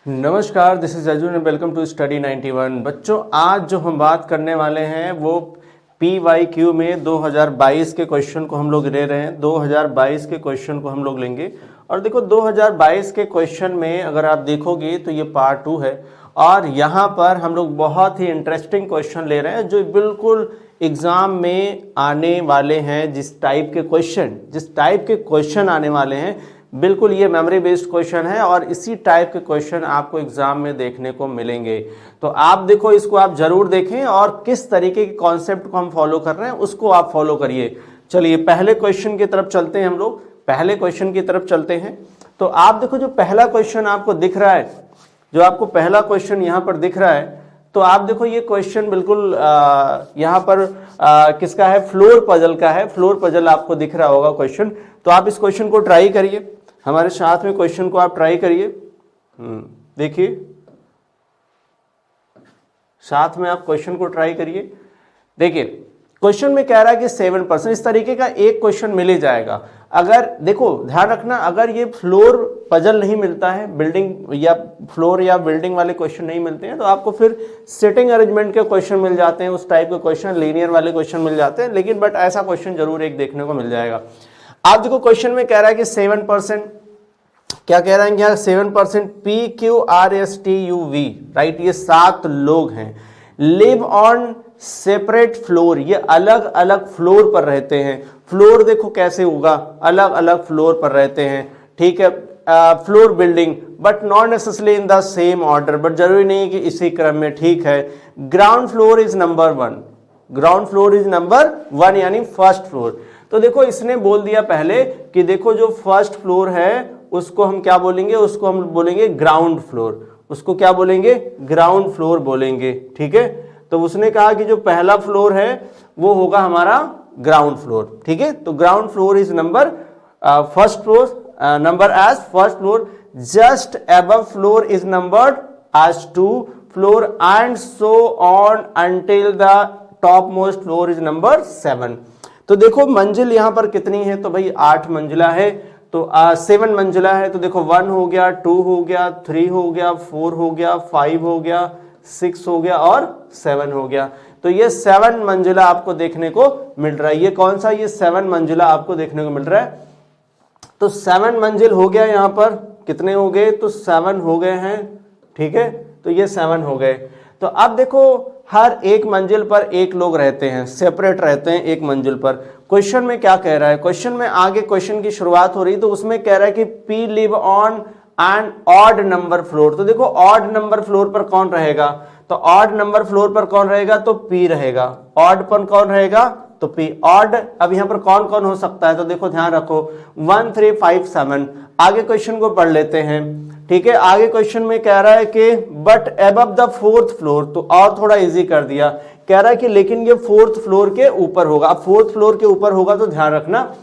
नमस्कार, this is Arjun and welcome to study 91। बच्चों, आज जो हम बात करने वाले हैं वो PYQ में 2022 के क्वेश्चन को हम लोग ले रहे हैं। 2022 के क्वेश्चन को हम लोग लेंगे और देखो 2022 के क्वेश्चन में अगर आप देखोगे तो ये पार्ट 2 है और यहाँ पर हम लोग बहुत ही इंटरेस्टिंग क्वेश्चन ले रहे हैं जो बिल्कुल एग्जाम में आने वाले हैं। जिस टाइप के क्वेश्चन आने वाले हैं, बिल्कुल ये मेमोरी बेस्ड क्वेश्चन है और इसी टाइप के क्वेश्चन आपको एग्जाम में देखने को मिलेंगे। तो आप देखो, इसको आप जरूर देखें और किस तरीके के कॉन्सेप्ट को हम फॉलो कर रहे हैं उसको आप फॉलो करिए। चलिए पहले क्वेश्चन की तरफ चलते हैं। हम लोग पहले क्वेश्चन की तरफ चलते हैं। तो आप देखो, जो पहला क्वेश्चन आपको दिख रहा है, जो आपको पहला क्वेश्चन यहाँ पर दिख रहा है, तो आप देखो ये क्वेश्चन बिल्कुल यहाँ पर किसका है? फ्लोर पजल का है। फ्लोर पजल आपको दिख रहा होगा क्वेश्चन। तो आप इस क्वेश्चन को ट्राई करिए, हमारे साथ में क्वेश्चन को आप ट्राई करिए। देखिए, साथ में आप क्वेश्चन को ट्राई करिए। देखिए क्वेश्चन में कह रहा है कि 7%। इस तरीके का एक क्वेश्चन मिल ही जाएगा। अगर देखो, ध्यान रखना, अगर ये फ्लोर पजल नहीं मिलता है, बिल्डिंग या फ्लोर या बिल्डिंग वाले क्वेश्चन नहीं मिलते हैं, तो आपको फिर सिटिंग अरेंजमेंट के क्वेश्चन मिल जाते हैं, उस टाइप के क्वेश्चन, लीनियर वाले क्वेश्चन मिल जाते हैं। लेकिन बट ऐसा क्वेश्चन जरूर एक देखने को मिल जाएगा। आप देखो क्वेश्चन में कह रहा है कि 7%, क्या कह रहा है यहाँ? 7% PQRSTUV, राइट? ये 7 लोग हैं। लिव ऑन सेपरेट फ्लोर, ये अलग अलग फ्लोर पर रहते हैं। फ्लोर देखो कैसे होगा, अलग अलग फ्लोर पर रहते हैं, ठीक है। Floor building, but not necessarily in the same order, but जरूरी नहीं कि इसी क्रम में, ठीक है। Ground floor is number 1, ground floor is number 1 यानी फर्स्ट फ्लोर। तो देखो इसने बोल दिया पहले कि देखो जो फर्स्ट फ्लोर है उसको हम क्या बोलेंगे? उसको हम बोलेंगे ग्राउंड फ्लोर। उसको क्या बोलेंगे? ग्राउंड फ्लोर बोलेंगे, ठीक है। तो उसने कहा कि जो पहला फ्लोर है वो होगा हमारा ग्राउंड फ्लोर, ठीक है। तो ground floor is number first floor, number as first floor. Just above floor is numbered as 2 floor and so on until the top most floor is number 7। तो देखो मंजिल यहां पर कितनी है? तो भाई 8 मंजिला है। तो 7 मंजिला है। तो देखो 1 हो गया, 2 हो गया, 3 हो गया, 4 हो गया, 5 हो गया, 6 हो गया और 7 हो गया। तो ये 7 मंजिला आपको देखने को मिल रहा है। ये कौन सा? ये 7 मंजिला आपको देखने को मिल रहा है। तो 7 मंजिल हो गया। यहाँ पर कितने हो गए? तो 7 हो गए हैं, ठीक है। तो ये 7 हो गए। तो अब देखो हर एक मंजिल पर एक लोग रहते हैं, सेपरेट रहते हैं एक मंजिल पर। क्वेश्चन में क्या कह रहा है? क्वेश्चन में आगे क्वेश्चन की शुरुआत हो रही, तो उसमें कह रहा है कि P live on an odd number floor. तो देखो ऑड नंबर फ्लोर पर कौन रहेगा? तो ऑड नंबर फ्लोर पर कौन रहेगा? तो P रहेगा। ऑड पर कौन रहेगा? तो P। ऑड अब यहां पर कौन कौन हो सकता है? तो देखो ध्यान रखो, 1 3 5 7। आगे क्वेश्चन को पढ़ लेते हैं, ठीक है। आगे क्वेश्चन में कह रहा है कि but above the 4th floor, तो और थोड़ा इजी कर दिया। कह रहा है कि लेकिन ये 4th फ्लोर के ऊपर होगा। अब 4th फ्लोर के ऊपर होगा तो ध्यान रखना,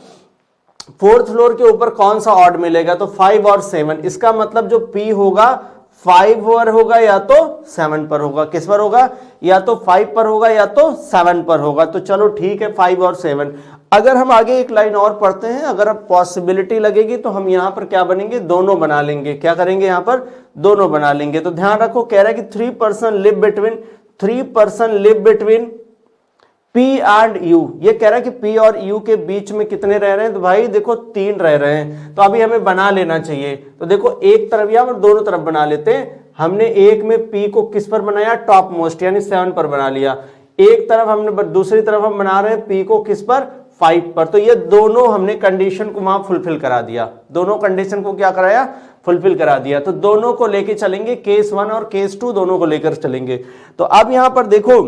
4th फ्लोर के ऊपर कौन सा ऑड मिलेगा? तो 5 और 7। इसका मतलब जो P होगा 5 पर होगा या तो 7 पर होगा। किस पर होगा? या तो 5 पर होगा या तो 7 पर होगा। तो चलो ठीक है, 5 और 7। अगर हम आगे एक लाइन और पढ़ते हैं, अगर अब पॉसिबिलिटी लगेगी तो हम यहां पर क्या बनेंगे? दोनों बना लेंगे। क्या करेंगे? यहां पर दोनों बना लेंगे। तो ध्यान रखो, कह रहा है कि 3% live between P and U। ये कह रहा है कि P और U के बीच में कितने रह रहे हैं? तो भाई देखो 3 रह रहे हैं। तो अभी हमें बना लेना चाहिए। तो देखो एक तरफ या दोनों तरफ बना लेते हैं। हमने एक में P को किस पर बनाया? टॉप मोस्ट यानी 7 पर बना लिया। एक तरफ हमने, दूसरी तरफ हम बना रहे हैं P को किस पर? 5 पर। तो ये दोनों हमने कंडीशन को वहां फुलफिल करा दिया। दोनों कंडीशन को क्या कराया? फुलफिल करा दिया। तो दोनों को लेके चलेंगे, केस 1 और केस 2 दोनों को लेकर चलेंगे। तो अब यहां पर देखो,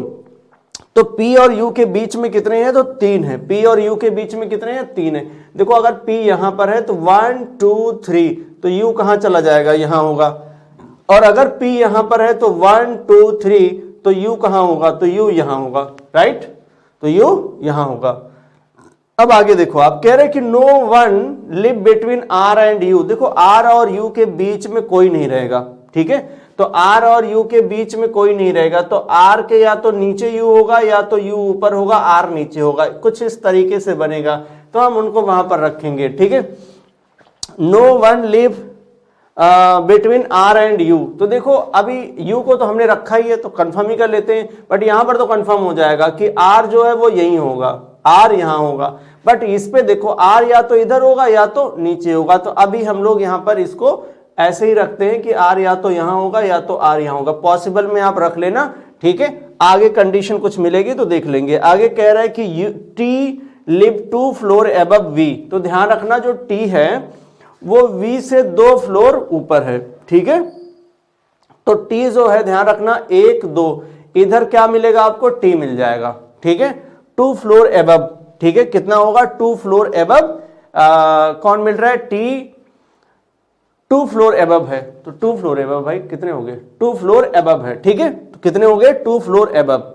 तो P और U के बीच में कितने हैं? तो 3 है। P और U के बीच में कितने हैं? 3 है। देखो अगर P यहां पर है तो 1 2 3, तो U कहां चला जाएगा? यहां होगा। और अगर P यहां पर है तो 1 2 3, तो U कहां होगा? तो U यहां होगा, राइट? तो U यहां होगा। अब आगे देखो, आप कह रहे हैं कि no one live between R and U। देखो R और U के बीच में कोई नहीं रहेगा, ठीक है। तो R और U के बीच में कोई नहीं रहेगा। तो R के या तो नीचे U होगा या तो U ऊपर होगा, R नीचे होगा। कुछ इस तरीके से बनेगा। तो हम उनको वहां पर रखेंगे, ठीक है। No one live between R and U. तो देखो अभी यू को तो हमने रखा ही है तो कंफर्म ही कर लेते हैं, बट यहां पर तो कंफर्म हो जाएगा कि आर जो है वो यही होगा, आर यहां होगा, बट इस पे देखो आर या तो इधर होगा या तो नीचे होगा। तो अभी हम लोग यहां पर इसको ऐसे ही रखते हैं कि आर या तो यहां होगा या तो आर यहां होगा, पॉसिबल में आप रख लेना, ठीक है। आगे कंडीशन कुछ मिलेगी तो देख लेंगे। आगे कह रहा है कि T live 2 floor above V. तो ध्यान रखना जो टी है वो v से 2 फ्लोर ऊपर है, ठीक है। तो t जो है ध्यान रखना 1 2, इधर क्या मिलेगा आपको, t मिल जाएगा, ठीक है। 2 फ्लोर एबव, ठीक है, कितना होगा 2 फ्लोर एबव, कौन मिल रहा है, t 2 फ्लोर एबव है, तो 2 फ्लोर एबव भाई कितने हो गए, 2 फ्लोर एबव है, ठीक है। तो कितने हो गए 2 फ्लोर एबव।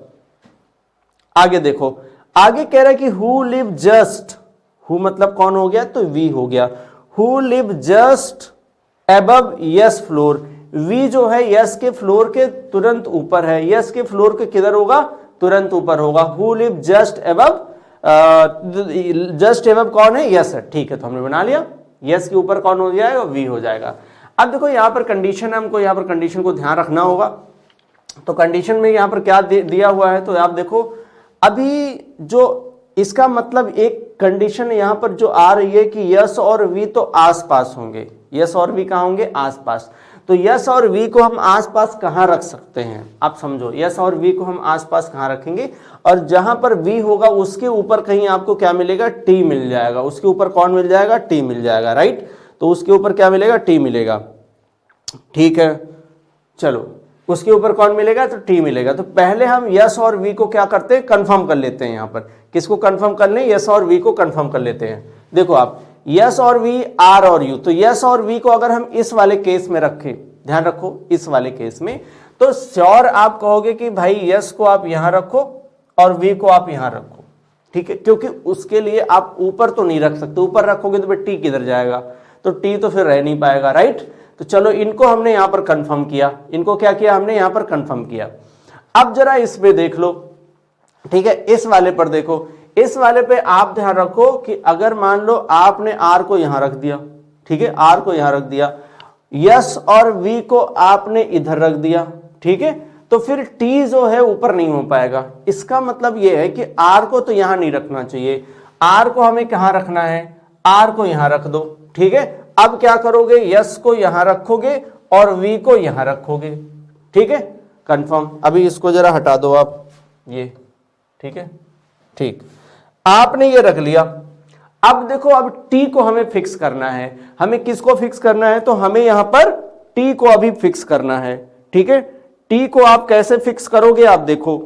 आगे देखो, आगे कह रहा है कि हु लिव जस्ट, हु मतलब कौन हो गया, तो v हो गया। Who live just above yes floor, V जो है यस के फ्लोर के तुरंत ऊपर है, यस के फ्लोर के किधर होगा, तुरंत ऊपर होगा। Who live just above, just above कौन है, यस है, ठीक है। तो हमने बना लिया, यस के ऊपर कौन हो जाएगा, V हो जाएगा। अब देखो यहां पर कंडीशन है, हमको यहां पर कंडीशन को ध्यान रखना होगा। तो कंडीशन में यहां पर क्या दिया हुआ है, तो आप देखो अभी जो इसका मतलब एक कंडीशन यहां पर जो आ रही है कि यस और वी तो आसपास होंगे, यस और वी कहां होंगे, आसपास। तो यस और वी को हम आसपास कहां रख सकते हैं, आप समझो, यस और वी को हम आसपास कहां रखेंगे, और जहां पर वी होगा उसके ऊपर कहीं आपको क्या मिलेगा, टी मिल जाएगा। उसके ऊपर कौन मिल जाएगा, टी मिल जाएगा, राइट। तो उसके ऊपर क्या मिलेगा, टी मिलेगा, ठीक है। चलो उसके ऊपर कौन मिलेगा, तो टी मिलेगा। तो पहले हम यस और वी को क्या करते हैं, कंफर्म कर लेते हैं। यहां पर किसको कंफर्म कर लें, यस और वी को कंफर्म कर लेते हैं। देखो आप, यस और वी, आर और यू, तो यस और वी को अगर हम इस वाले केस में रखें, ध्यान रखो इस वाले केस में, तो श्योर आप कहोगे कि भाई यस को आप यहां रखो और वी को आप यहां रखो, ठीक है, क्योंकि उसके लिए आप ऊपर तो नहीं रख सकते, ऊपर रखोगे तो फिर टी किधर जाएगा, तो टी तो फिर रह नहीं पाएगा, राइट। तो चलो इनको हमने यहां पर कंफर्म किया, इनको क्या किया हमने यहां पर कंफर्म किया। अब जरा इसमें देख लो, ठीक है, इस वाले पर देखो, इस वाले पे आप ध्यान रखो कि अगर मान लो आपने आर को यहां रख दिया, ठीक है, आर को यहां रख दिया, यस और वी को आपने इधर रख दिया, ठीक है, तो फिर टी जो है ऊपर नहीं हो पाएगा। इसका मतलब यह है कि आर को तो यहां नहीं रखना चाहिए, आर को हमें कहां रखना है, आर को यहां रख दो, ठीक है। अब क्या करोगे, यस को यहां रखोगे और वी को यहां रखोगे, ठीक है, कंफर्म। अभी इसको जरा हटा दो आप, ये ठीक है, ठीक, आपने ये रख लिया। अब देखो, अब टी को हमें फिक्स करना है, हमें किसको फिक्स करना है, तो हमें यहां पर टी को अभी फिक्स करना है, ठीक है। टी को आप कैसे फिक्स करोगे, आप देखो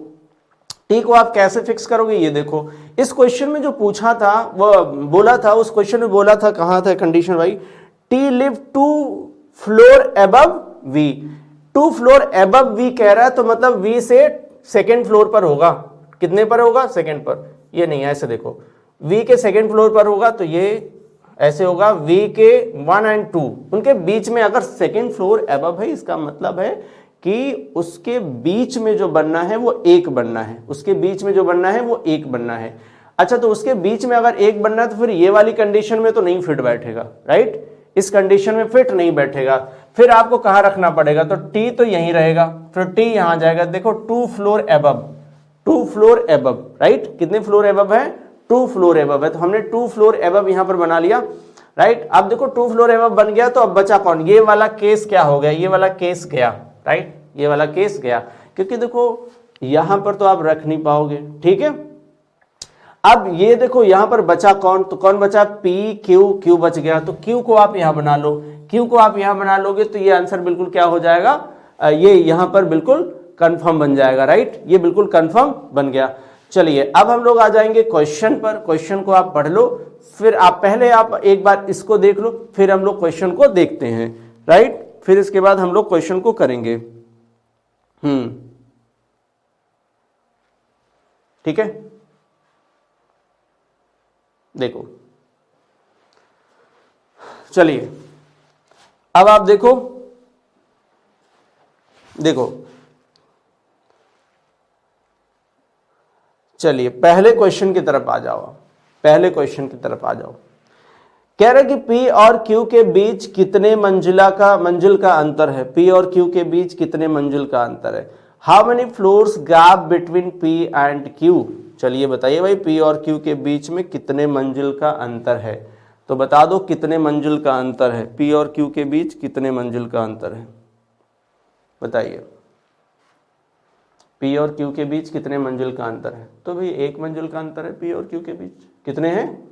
टी को आप कैसे फिक्स करोगे, ये देखो इस क्वेश्चन में जो पूछा था, वो बोला था, उस क्वेश्चन में बोला था, कहां था कंडीशन भाई, T live 2 floor above V, 2 floor above V कह रहा है, तो मतलब वी से सेकेंड फ्लोर पर होगा, कितने पर होगा, सेकेंड पर, ये नहीं ऐसे देखो, वी के सेकेंड फ्लोर पर होगा, तो ये ऐसे होगा, वी के 1 और 2 उनके बीच में अगर सेकेंड फ्लोर एबव है, इसका मतलब है कि उसके बीच में जो बनना है वो एक बनना है, उसके बीच में जो बनना है वो एक बनना है। अच्छा, तो उसके बीच में अगर एक बनना है तो फिर ये वाली कंडीशन में तो नहीं फिट बैठेगा, राइट, इस कंडीशन में फिट नहीं बैठेगा। फिर आपको कहां रखना पड़ेगा, तो टी तो यहीं रहेगा, फिर टी यहां जाएगा। देखो 2 floor above, 2 floor above, right, कितने फ्लोर एबव है, 2 फ्लोर एबव है, तो हमने 2 फ्लोर एबव यहां पर बना लिया, राइट। अब देखो 2 फ्लोर एबव बन गया, तो अब बचा कौन, ये वाला केस क्या हो गया, ये वाला केस गया, राइट, ये वाला केस गया, क्योंकि देखो यहां पर तो आप रख नहीं पाओगे, ठीक है। अब ये देखो यहां पर बचा कौन, तो कौन बचा, पी क्यू, क्यू बच गया, तो क्यू को आप यहां बना लो, क्यू को आप यहां बना लोगे तो ये आंसर बिल्कुल क्या हो जाएगा, ये यहां पर बिल्कुल कंफर्म बन जाएगा, राइट, ये बिल्कुल कंफर्म बन गया। चलिए अब हम लोग आ जाएंगे क्वेश्चन पर, क्वेश्चन को आप पढ़ लो, फिर आप पहले आप एक बार इसको देख लो, फिर हम लोग क्वेश्चन को देखते हैं, राइट, फिर इसके बाद हम लोग क्वेश्चन को करेंगे। ठीक है, देखो, चलिए अब आप देखो, देखो चलिए पहले क्वेश्चन की तरफ आ जाओ, पहले क्वेश्चन की तरफ आ जाओ। कह रहे कि P और Q के बीच कितने मंजिल का अंतर है। P और Q के बीच कितने मंजिल का अंतर है। How many floors gap between P and Q। चलिए बताइए भाई, P और Q के बीच में कितने मंजिल का अंतर है। तो बता दो कितने मंजिल का अंतर है, P और Q के बीच कितने मंजिल का अंतर है, बताइए। P और Q के बीच कितने मंजिल का अंतर है। तो भाई एक मंजिल का अंतर है P और Q के बीच। कितने हैं,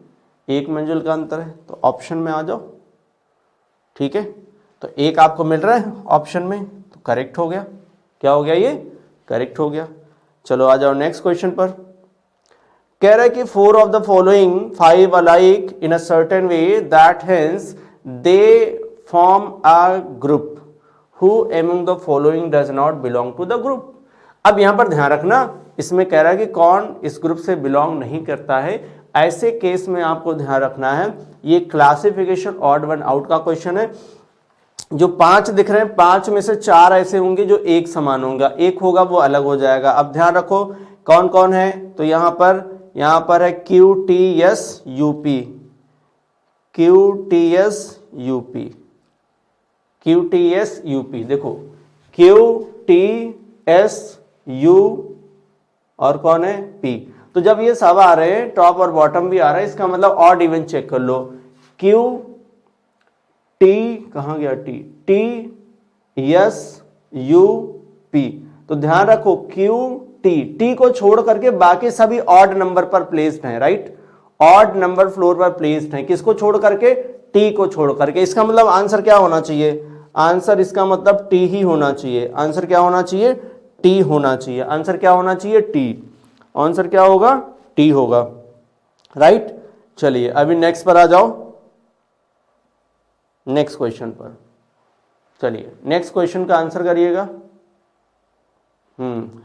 एक मंजिल का अंतर है। तो ऑप्शन में आ जाओ, ठीक है। तो एक आपको मिल रहा है ऑप्शन में, तो करेक्ट हो गया। क्या हो गया, ये करेक्ट हो गया। चलो आ जाओ नेक्स्ट क्वेश्चन पर। कह रहा है कि 4 of the following 5 alike in a certain way that hence they form a group who among the following does not belong to the group. अब यहां पर ध्यान रखना, इसमें कह रहा है कि कौन इस ग्रुप से बिलोंग नहीं करता है। ऐसे केस में आपको ध्यान रखना है, ये क्लासिफिकेशन ऑड वन आउट का क्वेश्चन है। जो 5 दिख रहे हैं, 5 में से 4 ऐसे होंगे जो एक समान होंगे, एक होगा वो अलग हो जाएगा। अब ध्यान रखो कौन कौन है। तो यहां पर है QTS UP, QTS UP, QTS UP। देखो QTS U और कौन है, P। तो जब ये सब आ रहे हैं, टॉप और बॉटम भी आ रहा है, इसका मतलब ऑड इवन चेक कर लो। Q T कहां गया, TS U P। तो ध्यान रखो T को छोड़ करके बाकी सभी ऑड नंबर पर प्लेस्ड हैं, राइट। ऑड नंबर फ्लोर पर प्लेस्ड हैं। किसको छोड़ करके, T को छोड़ करके। इसका मतलब आंसर क्या होना चाहिए, आंसर इसका मतलब T ही होना चाहिए। आंसर क्या होना चाहिए, T होना चाहिए। आंसर क्या होना चाहिए, T। आंसर क्या होगा, T होगा, राइट। चलिए अभी नेक्स्ट पर आ जाओ, नेक्स्ट क्वेश्चन पर। चलिए नेक्स्ट क्वेश्चन का आंसर करिएगा।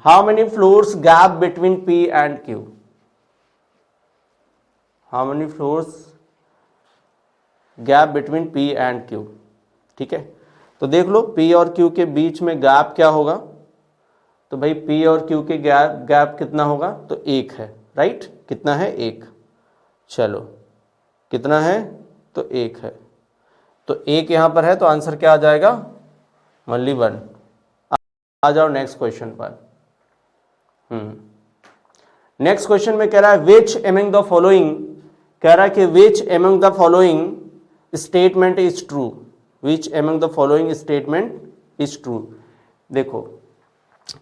How many floors gap between P and Q। How many floors gap between P and Q। ठीक है, तो देख लो P और Q के बीच में गैप क्या होगा। तो भाई P और Q के गैप कितना होगा, तो 1 है, राइट। कितना है, 1। चलो कितना है, तो 1 है। तो 1 यहां पर है, तो आंसर क्या आ जाएगा, ओनली 1। आ जाओ नेक्स्ट क्वेश्चन पर। नेक्स्ट क्वेश्चन में कह रहा है विच एमंग द फॉलोइंग, कह रहा है कि which among the following statement is true. Which among the following statement is true. देखो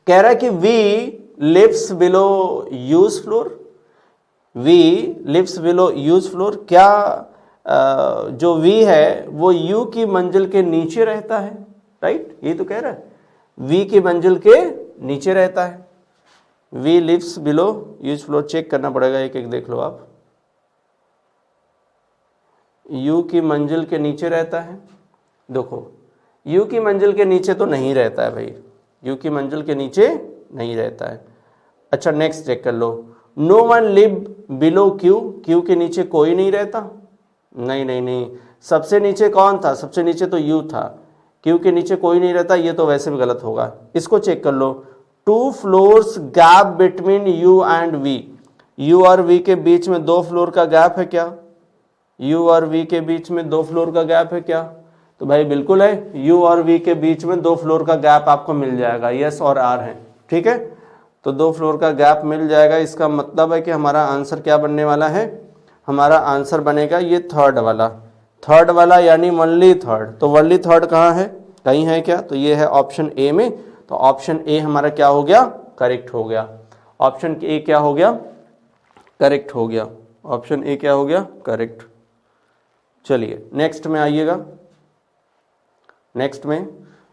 कह रहा है कि V lives below U's floor. V lives below U's floor. क्या जो वी है वो यू की मंजिल के नीचे रहता है, राइट। ये तो कह रहा है वी की मंजिल के नीचे रहता है। V lives below U's floor, check करना पड़ेगा, एक एक देख लो आप। यू की मंजिल के नीचे रहता है। देखो यू की मंजिल के नीचे तो नहीं रहता है भाई, यू की मंजिल के नीचे नहीं रहता है। अच्छा नेक्स्ट चेक कर लो। No one live below Q, Q के नीचे कोई नहीं रहता। नहीं नहीं नहीं, सबसे नीचे कौन था, सबसे नीचे तो यू था। क्यू के नीचे कोई नहीं रहता, ये तो वैसे भी गलत होगा। इसको चेक कर लो। 2 floors gap between U and V. U और वी के बीच में 2 फ्लोर का गैप है क्या, यू और वी के बीच में 2 फ्लोर का गैप है क्या। तो भाई बिल्कुल है, यू और वी के बीच में 2 फ्लोर का गैप आपको मिल जाएगा, यस और आर है, ठीक है। तो 2 फ्लोर का गैप मिल जाएगा। इसका मतलब है कि हमारा आंसर क्या बनने वाला है, हमारा आंसर बनेगा ये थर्ड वाला यानी वनली थर्ड। तो वनली थर्ड कहाँ है, कहीं है क्या, तो ये है ऑप्शन ए में। तो ऑप्शन ए हमारा क्या हो गया, करेक्ट हो गया। ऑप्शन ए क्या हो गया, करेक्ट हो गया। ऑप्शन ए क्या हो गया, करेक्ट। चलिए नेक्स्ट में आइएगा। नेक्स्ट में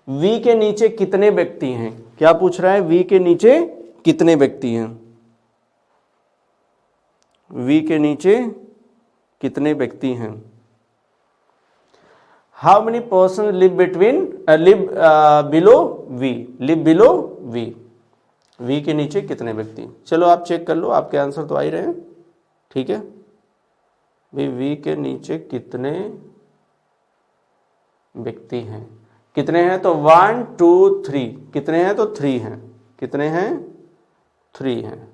V के नीचे कितने व्यक्ति हैं, क्या पूछ रहा है, V के नीचे कितने व्यक्ति हैं। V के नीचे कितने व्यक्ति हैं। How many person live below V, live below V। V के नीचे कितने व्यक्ति, चलो आप चेक कर लो, आपके आंसर तो आ ही रहे हैं, ठीक है। V के नीचे कितने व्यक्ति हैं, कितने हैं, तो 1 2 3। कितने हैं, तो 3 हैं। कितने हैं, 3 हैं।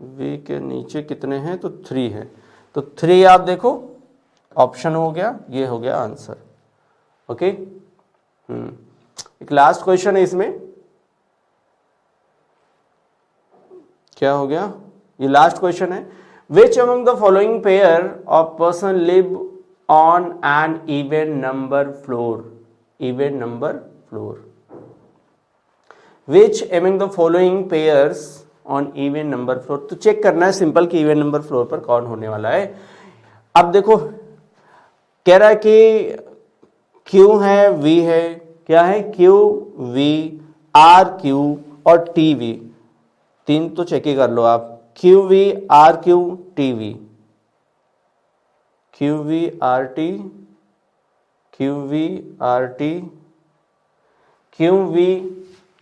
V के नीचे कितने हैं, तो 3 हैं। तो 3 आप देखो, ऑप्शन हो गया, ये हो गया आंसर। ओके, एक लास्ट क्वेश्चन है इसमें, क्या हो गया, ये लास्ट क्वेश्चन है। Which among the following pair of person live on an even number floor, even number floor, which among the following pairs on even number floor. तो check करना है सिंपल कि इवन नंबर फ्लोर पर कौन होने वाला है। अब देखो कह रहा है कि Q है, V है, क्या है, Q V R Q और T V, तीन तो चेक ही कर लो आप, Q V R Q T V, Q V R T, Q V R T, Q V,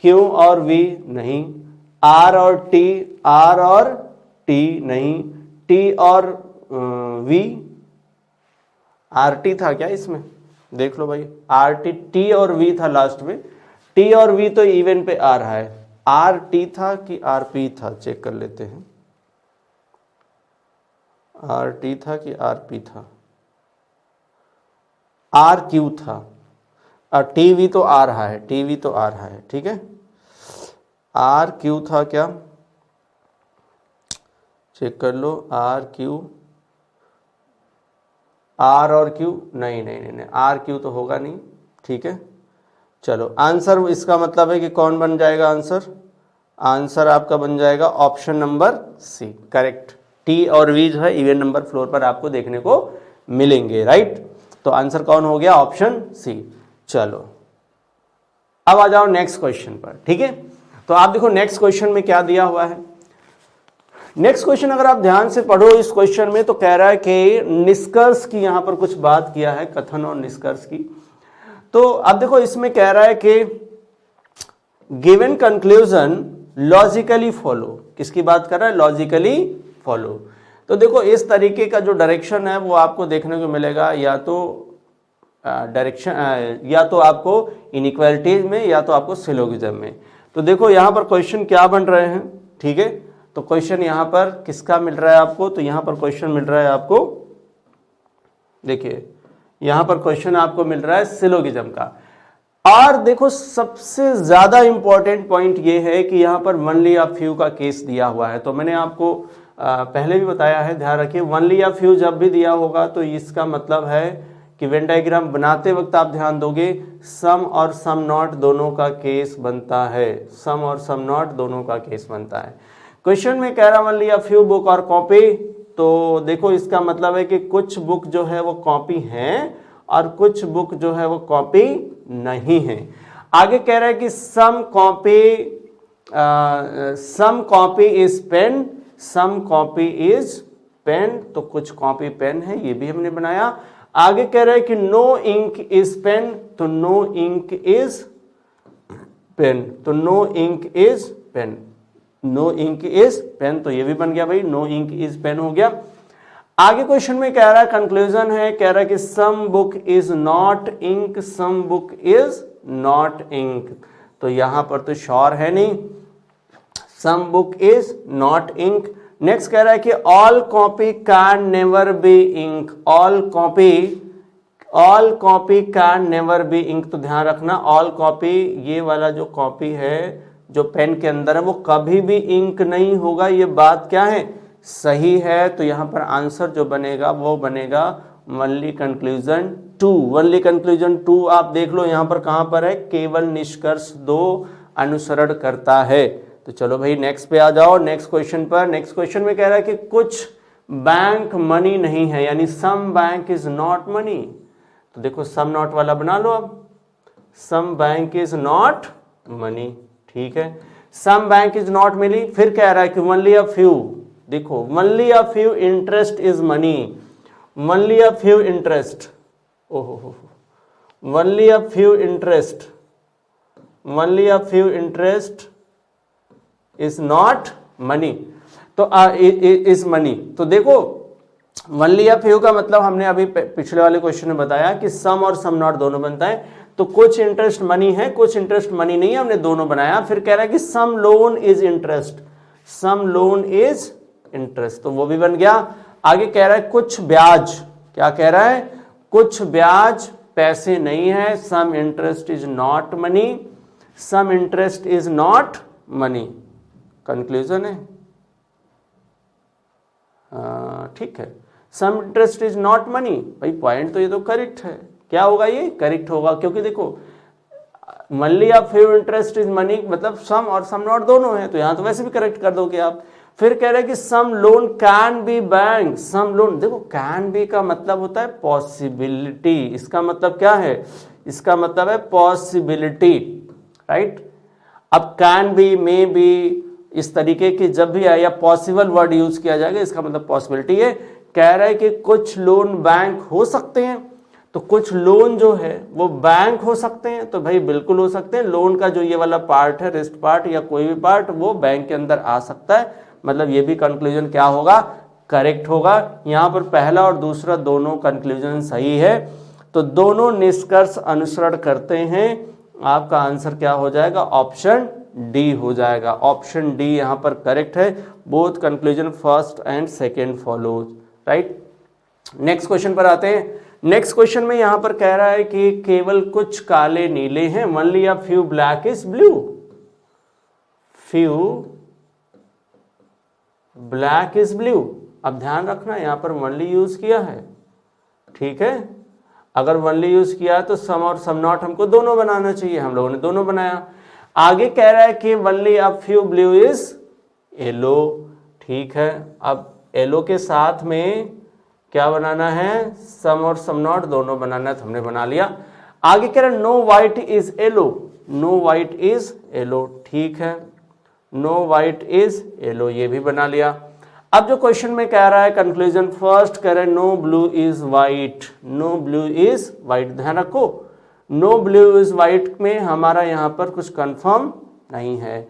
Q और V नहीं, R और T, R और T नहीं, T और V, RT था क्या इसमें, देख लो भाई, RT, T और V था लास्ट में, T और V तो इवन पे आ रहा है, RT था कि RP था, चेक कर लेते हैं, RT था कि RP था, RQ था, और TV तो आ रहा है, TV तो आ रहा है, ठीक है, RQ था क्या, चेक कर लो, RQ, R और Q नहीं नहीं नहीं नहीं, RQ तो होगा नहीं, ठीक है। चलो आंसर इसका मतलब है कि कौन बन जाएगा आंसर, आंसर आपका बन जाएगा option number C, correct. T और V जो है इवन नंबर फ्लोर पर आपको देखने को मिलेंगे, राइट। तो आंसर कौन हो गया, ऑप्शन सी। चलो अब आ जाओ नेक्स्ट क्वेश्चन पर, ठीक है। तो आप देखो नेक्स्ट क्वेश्चन में क्या दिया हुआ है। नेक्स्ट क्वेश्चन अगर आप ध्यान से पढ़ो इस क्वेश्चन में, तो कह रहा है कि निष्कर्ष की यहां पर कुछ बात किया है, कथन और निष्कर्ष की। तो अब देखो इसमें कह रहा है कि गिवन कंक्लूजन लॉजिकली फॉलो, किसकी बात कर रहा है, लॉजिकली फॉलो। तो देखो इस तरीके का जो डायरेक्शन है वो आपको देखने को मिलेगा, या तो डायरेक्शन, या तो आपको इनइक्वालिटीज में, या तो आपको सिलोगिज्म में। तो देखो यहां पर क्वेश्चन क्या बन रहे हैं, ठीक है। तो क्वेश्चन यहां पर किसका मिल रहा है आपको, तो यहां पर क्वेश्चन मिल रहा है आपको, देखिए यहां पर क्वेश्चन आपको मिल रहा है सिलोगिज्म का। और देखो सबसे ज्यादा इंपॉर्टेंट पॉइंट ये है कि यहां पर वनली या फ्यू का केस दिया हुआ है। तो मैंने आपको पहले भी बताया है, ध्यान रखिए, वनली या फ्यू जब भी दिया होगा तो इसका मतलब है कि वेन डायग्राम बनाते वक्त आप ध्यान दोगे सम और सम नॉट दोनों का केस बनता है, सम और सम नॉट दोनों का केस बनता है। क्वेश्चन में कह रहा वनली या फ्यू बुक और कॉपी, तो देखो इसका मतलब है कि कुछ बुक जो है वो कॉपी हैं और कुछ बुक जो है वो कॉपी नहीं है। आगे कह रहा है कि some copy is pen, some copy is pen, तो कुछ कॉपी पेन है, ये भी हमने बनाया। आगे कह रहा है कि नो इंक इज पेन, तो नो इंक इज पेन, तो no ink is pen, no ink is pen, तो ये भी बन गया भाई, नो इंक इज पेन हो गया। आगे क्वेश्चन में कह रहा है कंक्लूजन है, कह रहा है कि some book is not ink, some book is not ink, तो यहां पर तो श्योर है नहीं, some book is not ink. Next कह रहा है कि all copy can never be ink, all copy can never be ink, तो ध्यान रखना ऑल कॉपी, ये वाला जो कॉपी है जो पेन के अंदर है वो कभी भी इंक नहीं होगा, ये बात क्या है, सही है। तो यहां पर आंसर जो बनेगा वो बनेगा वनली कंक्लूजन 2, वनली कंक्लूजन 2 आप देख लो यहां पर कहां पर है, केवल निष्कर्ष 2 अनुसरण करता है। तो चलो भाई नेक्स्ट पे आ जाओ, नेक्स्ट क्वेश्चन पर। नेक्स्ट क्वेश्चन में कह रहा है कि कुछ बैंक मनी नहीं है, यानी some bank is not money, तो देखो सम नॉट वाला बना लो अब, some bank is not money, ठीक है, some bank is not money. फिर कह रहा है कि वनली अ फ्यू, देखो only a few interest is money, only a few interest, ओहो, only a few interest, only a few interest is not money, तो इज मनी। तो देखो वनली या फ्यू का मतलब हमने अभी पिछले वाले क्वेश्चन में बताया कि सम और सम नॉट दोनों बनता है, तो कुछ इंटरेस्ट मनी है, कुछ इंटरेस्ट मनी नहीं है, हमने दोनों बनाया। फिर कह रहा है कि some loan is interest, some loan is interest, तो वो भी बन गया। आगे कह रहा है कुछ ब्याज, क्या कह रहा है? कुछ ब्याज पैसे नहीं है, some interest is not money, some interest is not money. Conclusion है, ठीक है, some interest is not money. भाई पॉइंट तो ये तो करेक्ट है, क्या होगा ये? करेक्ट होगा, क्योंकि देखो मल्ली आप फ्यू इंटरेस्ट इज मनी मतलब सम और सम नॉट दोनों है, तो यहां तो वैसे भी करेक्ट कर दोगे आप। फिर कह रहे हैं कि some loan can be bank, some loan, देखो कैन बी का मतलब होता है पॉसिबिलिटी, इसका मतलब क्या है? इसका मतलब है पॉसिबिलिटी, राइट। अब कैन बी, मे बी, इस तरीके की जब भी आए या पॉसिबल वर्ड यूज किया जाएगा इसका मतलब पॉसिबिलिटी है। कह रहा है कि कुछ लोन बैंक हो सकते हैं, तो कुछ लोन जो है वो बैंक हो सकते हैं, तो भाई बिल्कुल हो सकते हैं। लोन का जो ये वाला पार्ट है, रिस्ट पार्ट या कोई भी पार्ट, वो बैंक के अंदर आ सकता है, मतलब ये भी कंक्लूजन क्या होगा? करेक्ट होगा। यहां पर पहला और दूसरा दोनों कंक्लूजन सही है, तो दोनों निष्कर्ष अनुसरण करते हैं। आपका आंसर क्या हो जाएगा? ऑप्शन डी हो जाएगा। ऑप्शन डी यहां पर करेक्ट है। Both conclusion first and second follows, right. Next question पर आते हैं। नेक्स्ट क्वेश्चन में यहां पर कह रहा है कि केवल कुछ काले नीले हैं, only a few black is blue, few black is blue. अब ध्यान रखना यहां पर ओनली यूज किया है, ठीक है। अगर ओनली यूज किया तो सम और सम नॉट हमको दोनों बनाना चाहिए, हम लोगों ने दोनों बनाया। आगे कह रहा है कि only a few blue is yellow, ठीक है। अब येलो के साथ में क्या बनाना है? सम और सम नॉट दोनों बनाना है, तो हमने बना लिया। आगे कह रहा है no white is yellow, no white is yellow, ठीक है। नो वाइट इज येलो, ये भी बना लिया। अब जो क्वेश्चन में कह रहा है कंक्लूजन फर्स्ट, कह रहा है no blue is white, no blue is white. ध्यान रखो नो ब्लू इज वाइट में हमारा यहां पर कुछ कंफर्म नहीं है।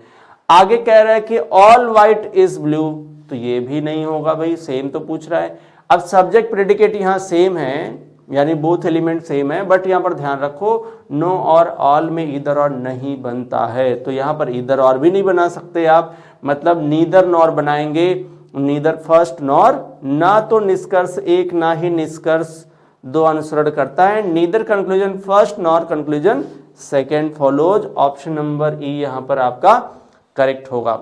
आगे कह रहा है कि ऑल वाइट इज ब्लू, तो ये भी नहीं होगा भाई, सेम तो पूछ रहा है। अब सब्जेक्ट प्रेडिकेट यहां सेम है, यानी बोथ एलिमेंट सेम है, बट यहां पर ध्यान रखो नो और ऑल में इधर और नहीं बनता है, तो यहां पर इधर और भी नहीं बना सकते आप, मतलब नीदर नॉर बनाएंगे, नीदर फर्स्ट नॉर, ना तो निष्कर्ष एक ना ही निष्कर्ष दो अनुसरण करता है। Neither conclusion first nor conclusion second follows. Option number ई यहां पर आपका करेक्ट होगा।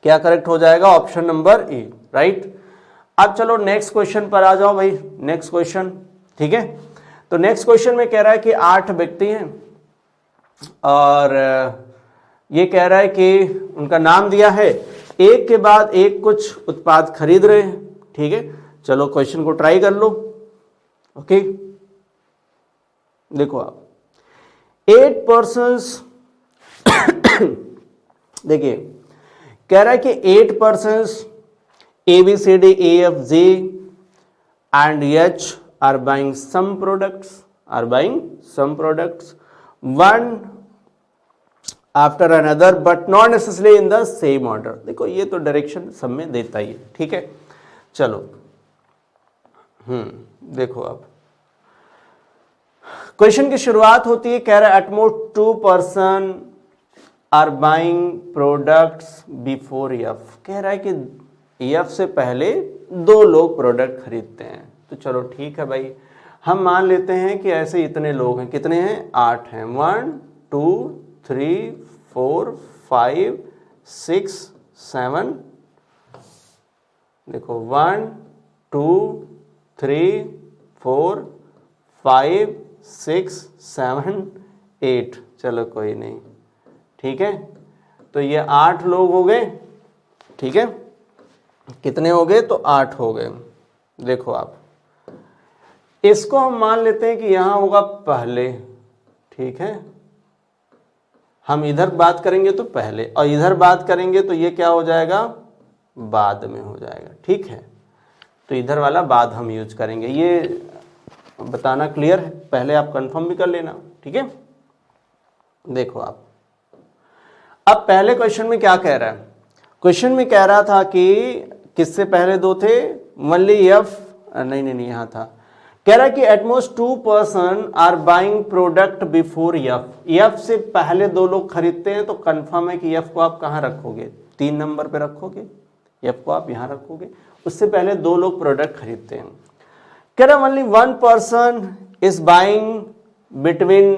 क्या करेक्ट हो जाएगा? ऑप्शन नंबर ई, राइट। अब चलो नेक्स्ट क्वेश्चन पर आ जाओ भाई, नेक्स्ट क्वेश्चन, ठीक है। तो नेक्स्ट क्वेश्चन में कह रहा है कि 8 व्यक्ति हैं और ये कह रहा है कि उनका नाम दिया है, एक के बाद एक कुछ उत्पाद खरीद रहे हैं, ठीक है। चलो क्वेश्चन को ट्राई कर लो, ओके। देखो आप 8 पर्सन्स देखिए कह रहा है कि 8 persons ABCD EFG and H are buying some products, one after another but not necessarily in the same order। देखो ये तो डायरेक्शन सब में देता ही है, ठीक है। चलो देखो अब क्वेश्चन की शुरुआत होती है, कह रहा है at most 2 person are buying products before F. कह रहा है कि एफ से पहले 2 लोग प्रोडक्ट खरीदते हैं, तो चलो ठीक है भाई, हम मान लेते हैं कि ऐसे इतने लोग हैं, कितने हैं? 8 हैं। 1 2 3 4 5 6 7, देखो 1 2 3 4 5 6 7 8, चलो कोई नहीं, ठीक है। तो ये 8 लोग हो गए, ठीक है। कितने हो गए? तो 8 हो गए। देखो आप इसको हम मान लेते हैं कि यहां होगा पहले, ठीक है। हम इधर बात करेंगे तो पहले, और इधर बात करेंगे तो ये क्या हो जाएगा? बाद में हो जाएगा, ठीक है। तो इधर वाला बाद हम यूज करेंगे, ये बताना क्लियर है, पहले आप कंफर्म भी कर लेना, ठीक है। देखो आप अब पहले क्वेश्चन में क्या कह रहा है? क्वेश्चन में कह रहा था कि किससे पहले 2 थे? ओनली एफ, नहीं यहां था। कह रहा है कि at most 2 person are buying product before F. F से पहले 2 लोग खरीदते हैं, तो कंफर्म है कि एफ को आप कहां रखोगे? 3 नंबर पे रखोगे, एफ को आप यहां रखोगे। उससे पहले 2 लोग प्रोडक्ट खरीदते हैं। कह रहा only one person is buying between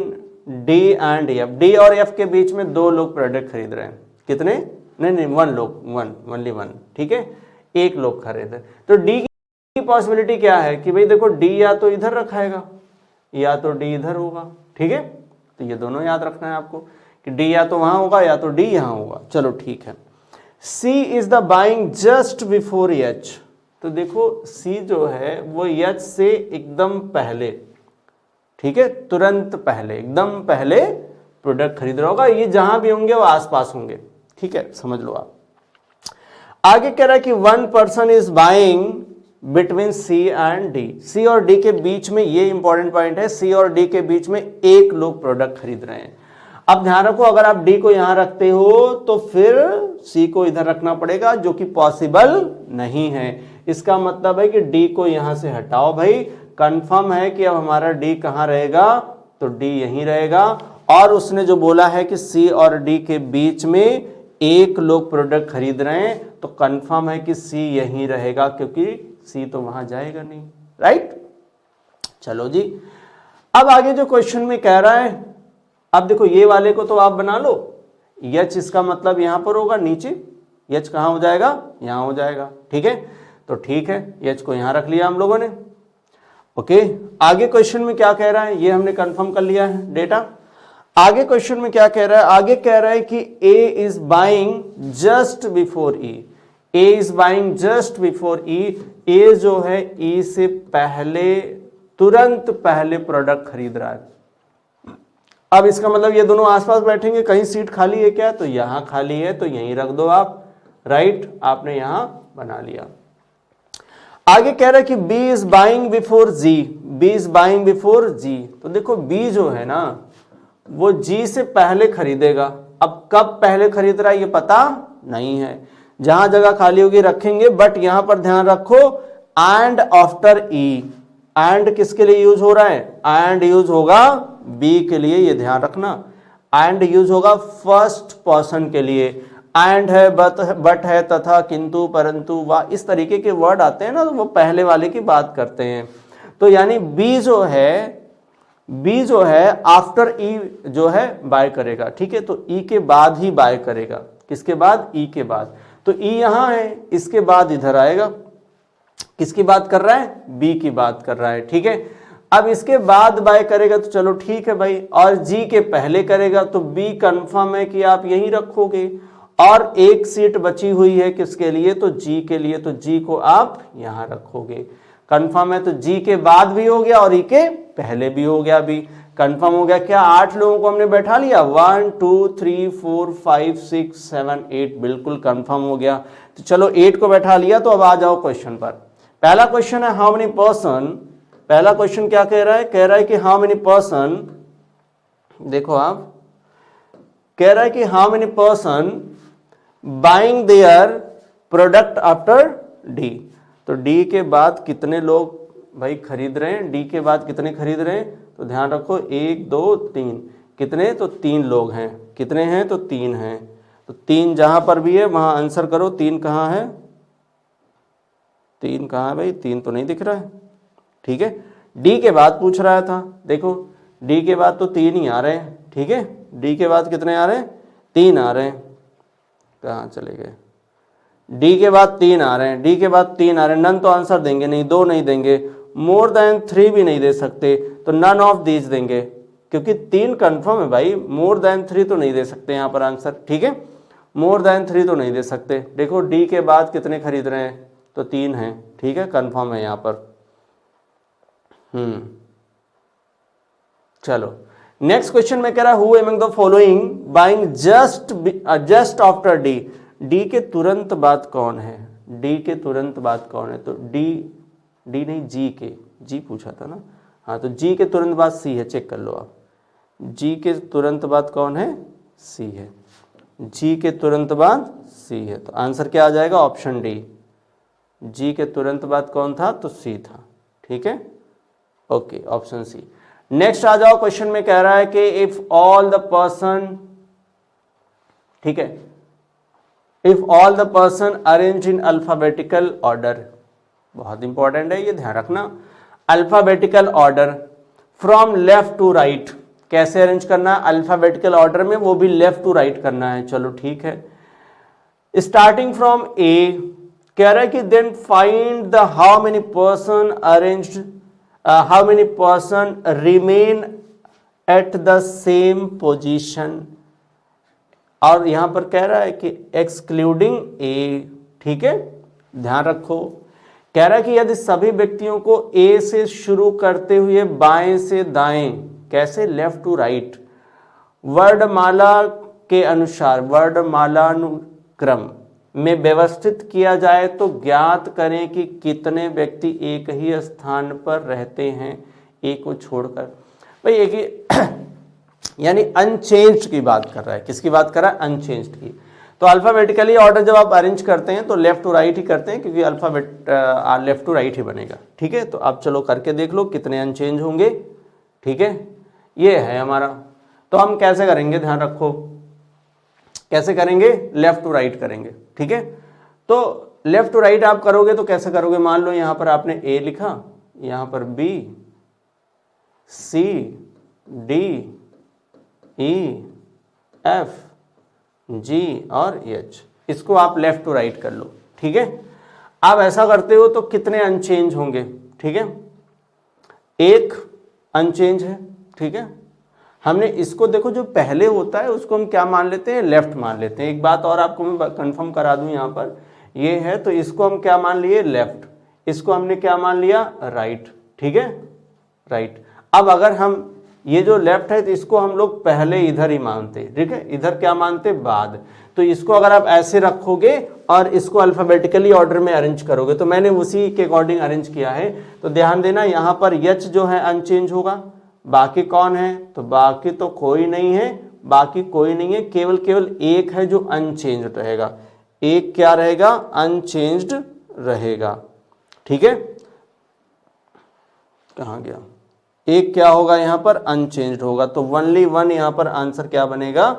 D and F, D और एफ के बीच में दो लोग प्रोडक्ट खरीद रहे हैं। कितने? नहीं, वन लोग, वन, ओनली वन, ठीक है, एक लोग खरीद रहे। तो डी की पॉसिबिलिटी क्या है कि भाई देखो डी या तो इधर रखाएगा या तो डी इधर होगा, ठीक है, तो ये दोनों याद रखना है आपको कि डी या तो वहां होगा या तो डी यहां होगा। चलो ठीक है। C is the buying just before H, तो देखो सी जो है वो एच से एकदम पहले, ठीक है, तुरंत पहले, एकदम पहले प्रोडक्ट खरीद रहा होगा। ये जहां भी होंगे वो आसपास होंगे, ठीक है, समझ लो आप। आगे कह रहा है कि one person is buying between C and D, C और डी के बीच में, ये इंपॉर्टेंट पॉइंट है, सी और डी के बीच में एक लोग प्रोडक्ट खरीद रहे हैं। अब ध्यान रखो, अगर आप डी को यहां रखते हो तो फिर सी को इधर रखना पड़ेगा, जो कि पॉसिबल नहीं है। इसका मतलब है कि डी को यहां से हटाओ भाई। कंफर्म है कि अब हमारा डी कहां रहेगा, तो डी यहीं रहेगा। और उसने जो बोला है कि सी और डी के बीच में एक लोग प्रोडक्ट खरीद रहे हैं, तो कंफर्म है कि सी यहीं रहेगा, क्योंकि सी तो वहां जाएगा नहीं, राइट। चलो जी, अब आगे जो क्वेश्चन में कह रहा है, अब देखो ये वाले को तो आप बना लो, एच इसका मतलब यहां पर होगा नीचे, एच कहां हो जाएगा, यहां हो जाएगा, ठीक है, तो ठीक है, एच को यहां रख लिया हम लोगों ने। ओके, आगे क्वेश्चन में क्या कह रहा है, ये हमने कंफर्म कर लिया है डेटा। आगे क्वेश्चन में क्या कह रहा है, आगे कह रहा है कि A is buying just before E, A is buying just before E, A जो है ई से पहले, तुरंत पहले प्रोडक्ट खरीद रहा है। अब इसका मतलब ये दोनों आसपास बैठेंगे, कहीं सीट खाली है क्या, तो यहां खाली है, तो यहीं रख दो आप, राइट, आपने यहां बना लिया। आगे कह रहा है कि B is buying before G, B is buying before G, तो देखो B जो है ना वो G से पहले खरीदेगा। अब कब पहले खरीद रहा है ये पता नहीं है, जहां जगह खाली होगी रखेंगे, बट यहां पर ध्यान रखो एंड आफ्टर E, एंड किसके लिए यूज हो रहा है, एंड यूज होगा B के लिए, ये ध्यान रखना, एंड यूज होगा फर्स्ट पर्सन के लिए। एंड है, बट है, तथा, किंतु, परंतु, वा, इस तरीके के वर्ड आते हैं ना, तो वो पहले वाले की बात करते हैं। तो यानी बी जो है आफ्टर ई जो है बाय करेगा, ठीक है, तो ई के बाद ही बाय करेगा। किसके बाद, ई के बाद। तो ई यहां है, इसके बाद इधर आएगा। किसकी बात कर रहा है, बी की बात कर रहा है, ठीक है। अब इसके बाद बाय करेगा तो चलो ठीक है भाई, और जी के पहले करेगा तो बी कंफर्म है कि आप यहीं रखोगे, और एक सीट बची हुई है किसके लिए, तो जी के लिए, तो जी को आप यहां रखोगे। कंफर्म है, तो जी के बाद भी हो गया और ई के पहले भी हो गया, भी कंफर्म हो गया। क्या 8 लोगों को हमने बैठा लिया, 1 2 3 4 5 6 7 8, बिल्कुल कंफर्म हो गया। तो चलो 8 को बैठा लिया, तो अब आ जाओ क्वेश्चन पर। पहला क्वेश्चन है हाउ मेनी पर्सन, पहला क्वेश्चन क्या कह रहा है, कह रहा है कि हाउ मेनी पर्सन, देखो आप, कह रहा है कि how many person buying their product after D, तो डी के बाद कितने लोग भाई खरीद रहे हैं, डी के बाद कितने खरीद रहे हैं, तो ध्यान रखो 1 2 3, कितने, तो 3 लोग हैं। कितने हैं, तो 3 हैं। तो 3 जहां पर भी है वहां आंसर करो, 3 कहां है, 3 कहां है भाई, 3 तो नहीं दिख रहा है, ठीक है। डी के बाद पूछ रहा था, देखो डी के बाद तो 3 ही आ रहे हैं, ठीक है, डी के बाद कितने आ रहे हैं, 3 आ रहे हैं, कहाँ चले गए, डी के बाद 3 आ रहे हैं, डी के बाद 3 आ रहे हैं, नन तो आंसर देंगे नहीं, 2 नहीं देंगे, मोर देन 3 भी नहीं दे सकते, तो नन ऑफ दीज देंगे, क्योंकि 3 कंफर्म है भाई, मोर देन 3 तो नहीं दे सकते यहाँ पर आंसर, ठीक है, मोर देन 3 तो नहीं दे सकते। देखो डी के बाद कितने खरीद रहे हैं, तो 3 हैं, ठीक है, कंफर्म है यहाँ पर। चलो नेक्स्ट क्वेश्चन में कह रहा है who among the following buying just after D, D के तुरंत बाद कौन है, डी के तुरंत बाद कौन है, तो डी नहीं, जी के, जी पूछा था ना, हाँ, तो जी के तुरंत बाद सी है, चेक कर लो आप, जी के तुरंत बाद कौन है, सी है, जी के तुरंत बाद सी है, तो आंसर क्या आ जाएगा, ऑप्शन डी, जी के तुरंत बाद कौन था, तो सी था, ठीक है, ओके, ऑप्शन सी। नेक्स्ट आ जाओ, क्वेश्चन में कह रहा है कि इफ ऑल द पर्सन, ठीक है, if all the person arrange in alphabetical order, बहुत इंपॉर्टेंट है ये, ध्यान रखना, alphabetical order from left to right, कैसे अरेंज करना है अल्फाबेटिकल ऑर्डर में, वो भी लेफ्ट टू राइट करना है। चलो ठीक है, स्टार्टिंग फ्रॉम ए, कह रहा है कि then find the how many person arranged, how many person remain at the same position, और यहां पर कह रहा है कि एक्सक्लूडिंग ए। ठीक है, ध्यान रखो, कह रहा है कि यदि सभी व्यक्तियों को ए से शुरू करते हुए बाएं से दाएं, कैसे लेफ्ट टू राइट, वर्णमाला के अनुसार वर्णमालानुक्रम में व्यवस्थित किया जाए तो ज्ञात करें कि कितने व्यक्ति एक ही स्थान पर रहते हैं ए को छोड़कर। भाई एक ही यानी अनचेंज्ड की बात कर रहा है, किसकी बात कर रहा है, अनचेंज्ड की। तो अल्फाबेटिकली ऑर्डर जब आप अरेंज करते हैं तो लेफ्ट टू राइट ही करते हैं, क्योंकि अल्फाबेट लेफ्ट टू राइट ही बनेगा। ठीक है, तो आप चलो करके देख लो कितने अनचेंज होंगे। ठीक है, ये है हमारा। तो हम कैसे करेंगे, ध्यान रखो कैसे करेंगे, लेफ्ट टू राइट करेंगे। ठीक है, तो लेफ्ट टू राइट आप करोगे तो कैसे करोगे, मान लो यहां पर आपने ए लिखा, यहां पर बी, सी, डी, ई, एफ, जी और एच, इसको आप लेफ्ट टू राइट कर लो। ठीक है, आप ऐसा करते हो तो कितने अनचेंज होंगे। ठीक है, एक अनचेंज है। ठीक है, हमने इसको देखो जो पहले होता है उसको हम क्या मान लेते हैं, लेफ्ट मान लेते हैं। एक बात और आपको मैं कंफर्म करा दूं, यहां पर ये है तो इसको हम क्या मान लिए, लेफ्ट, इसको हमने क्या मान लिया, राइट। ठीक है, राइट। अब अगर हम ये जो लेफ्ट है तो इसको हम लोग पहले इधर ही मानते, ठीक है, इधर क्या मानते, बाद। तो इसको अगर आप ऐसे रखोगे और इसको अल्फाबेटिकली ऑर्डर में अरेंज करोगे, तो मैंने उसी के अकॉर्डिंग अरेंज किया है। तो ध्यान देना, यहां पर एच जो है अनचेंज होगा, बाकी कौन है, तो बाकी तो कोई नहीं है, बाकी कोई नहीं है, केवल एक है जो अनचेंज्ड रहेगा, एक क्या रहेगा, अनचेंज्ड रहेगा। ठीक है, कहां गया, एक क्या होगा यहां पर, अनचेंज्ड होगा। तो ओनली वन यहां पर आंसर क्या बनेगा,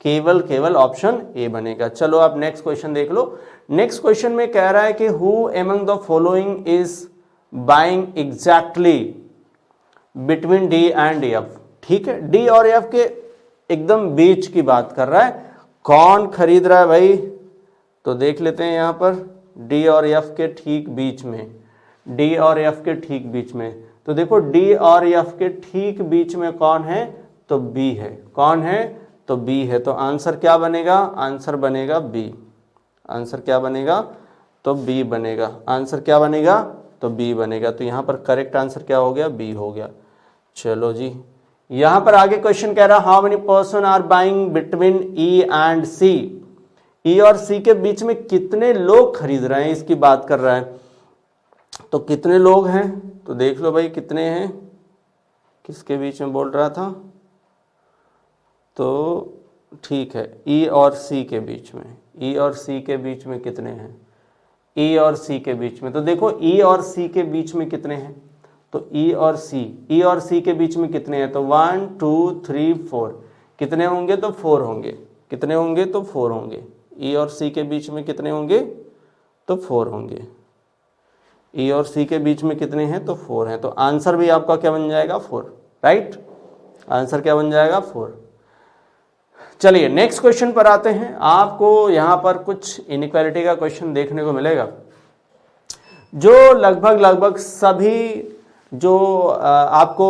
केवल ऑप्शन ए बनेगा। चलो आप नेक्स्ट क्वेश्चन देख लो। नेक्स्ट क्वेश्चन में कह रहा है कि who among the following is buying exactly between D and F. ठीक है, डी और एफ के एकदम बीच की बात कर रहा है, कौन खरीद रहा है भाई, तो देख लेते हैं यहां पर डी और एफ के ठीक बीच में, डी और एफ के ठीक बीच में। तो देखो डी और एफ के ठीक बीच में कौन है, तो बी है, कौन है, तो बी है। तो आंसर क्या बनेगा, आंसर बनेगा बी, आंसर क्या बनेगा, तो बी बनेगा, आंसर क्या बनेगा, तो बी बनेगा। तो यहां पर करेक्ट आंसर क्या हो गया, बी हो गया। चलो जी, यहां पर आगे क्वेश्चन कह रहा है how many person are buying between E and C, E और सी के बीच में कितने लोग खरीद रहे हैं, इसकी बात कर रहा है। तो कितने लोग हैं, तो देख लो भाई कितने हैं, किसके बीच में बोल रहा था, तो ठीक है, ई और सी के बीच में, ई और सी के बीच में कितने हैं, ई और सी के बीच में। तो देखो ई और सी के बीच में कितने हैं, तो ई और सी के बीच में कितने हैं, तो 1 2 3 4, कितने होंगे, तो 4 होंगे, कितने होंगे, तो 4 होंगे। ई और सी के बीच में कितने होंगे, तो 4 होंगे। ई और सी के बीच में कितने हैं, तो 4 हैं। तो आंसर भी आपका क्या बन जाएगा, 4, राइट, आंसर क्या बन जाएगा, 4। चलिए नेक्स्ट क्वेश्चन पर आते हैं। आपको यहां पर कुछ इनइक्वालिटी का क्वेश्चन देखने को मिलेगा, जो लगभग सभी जो आपको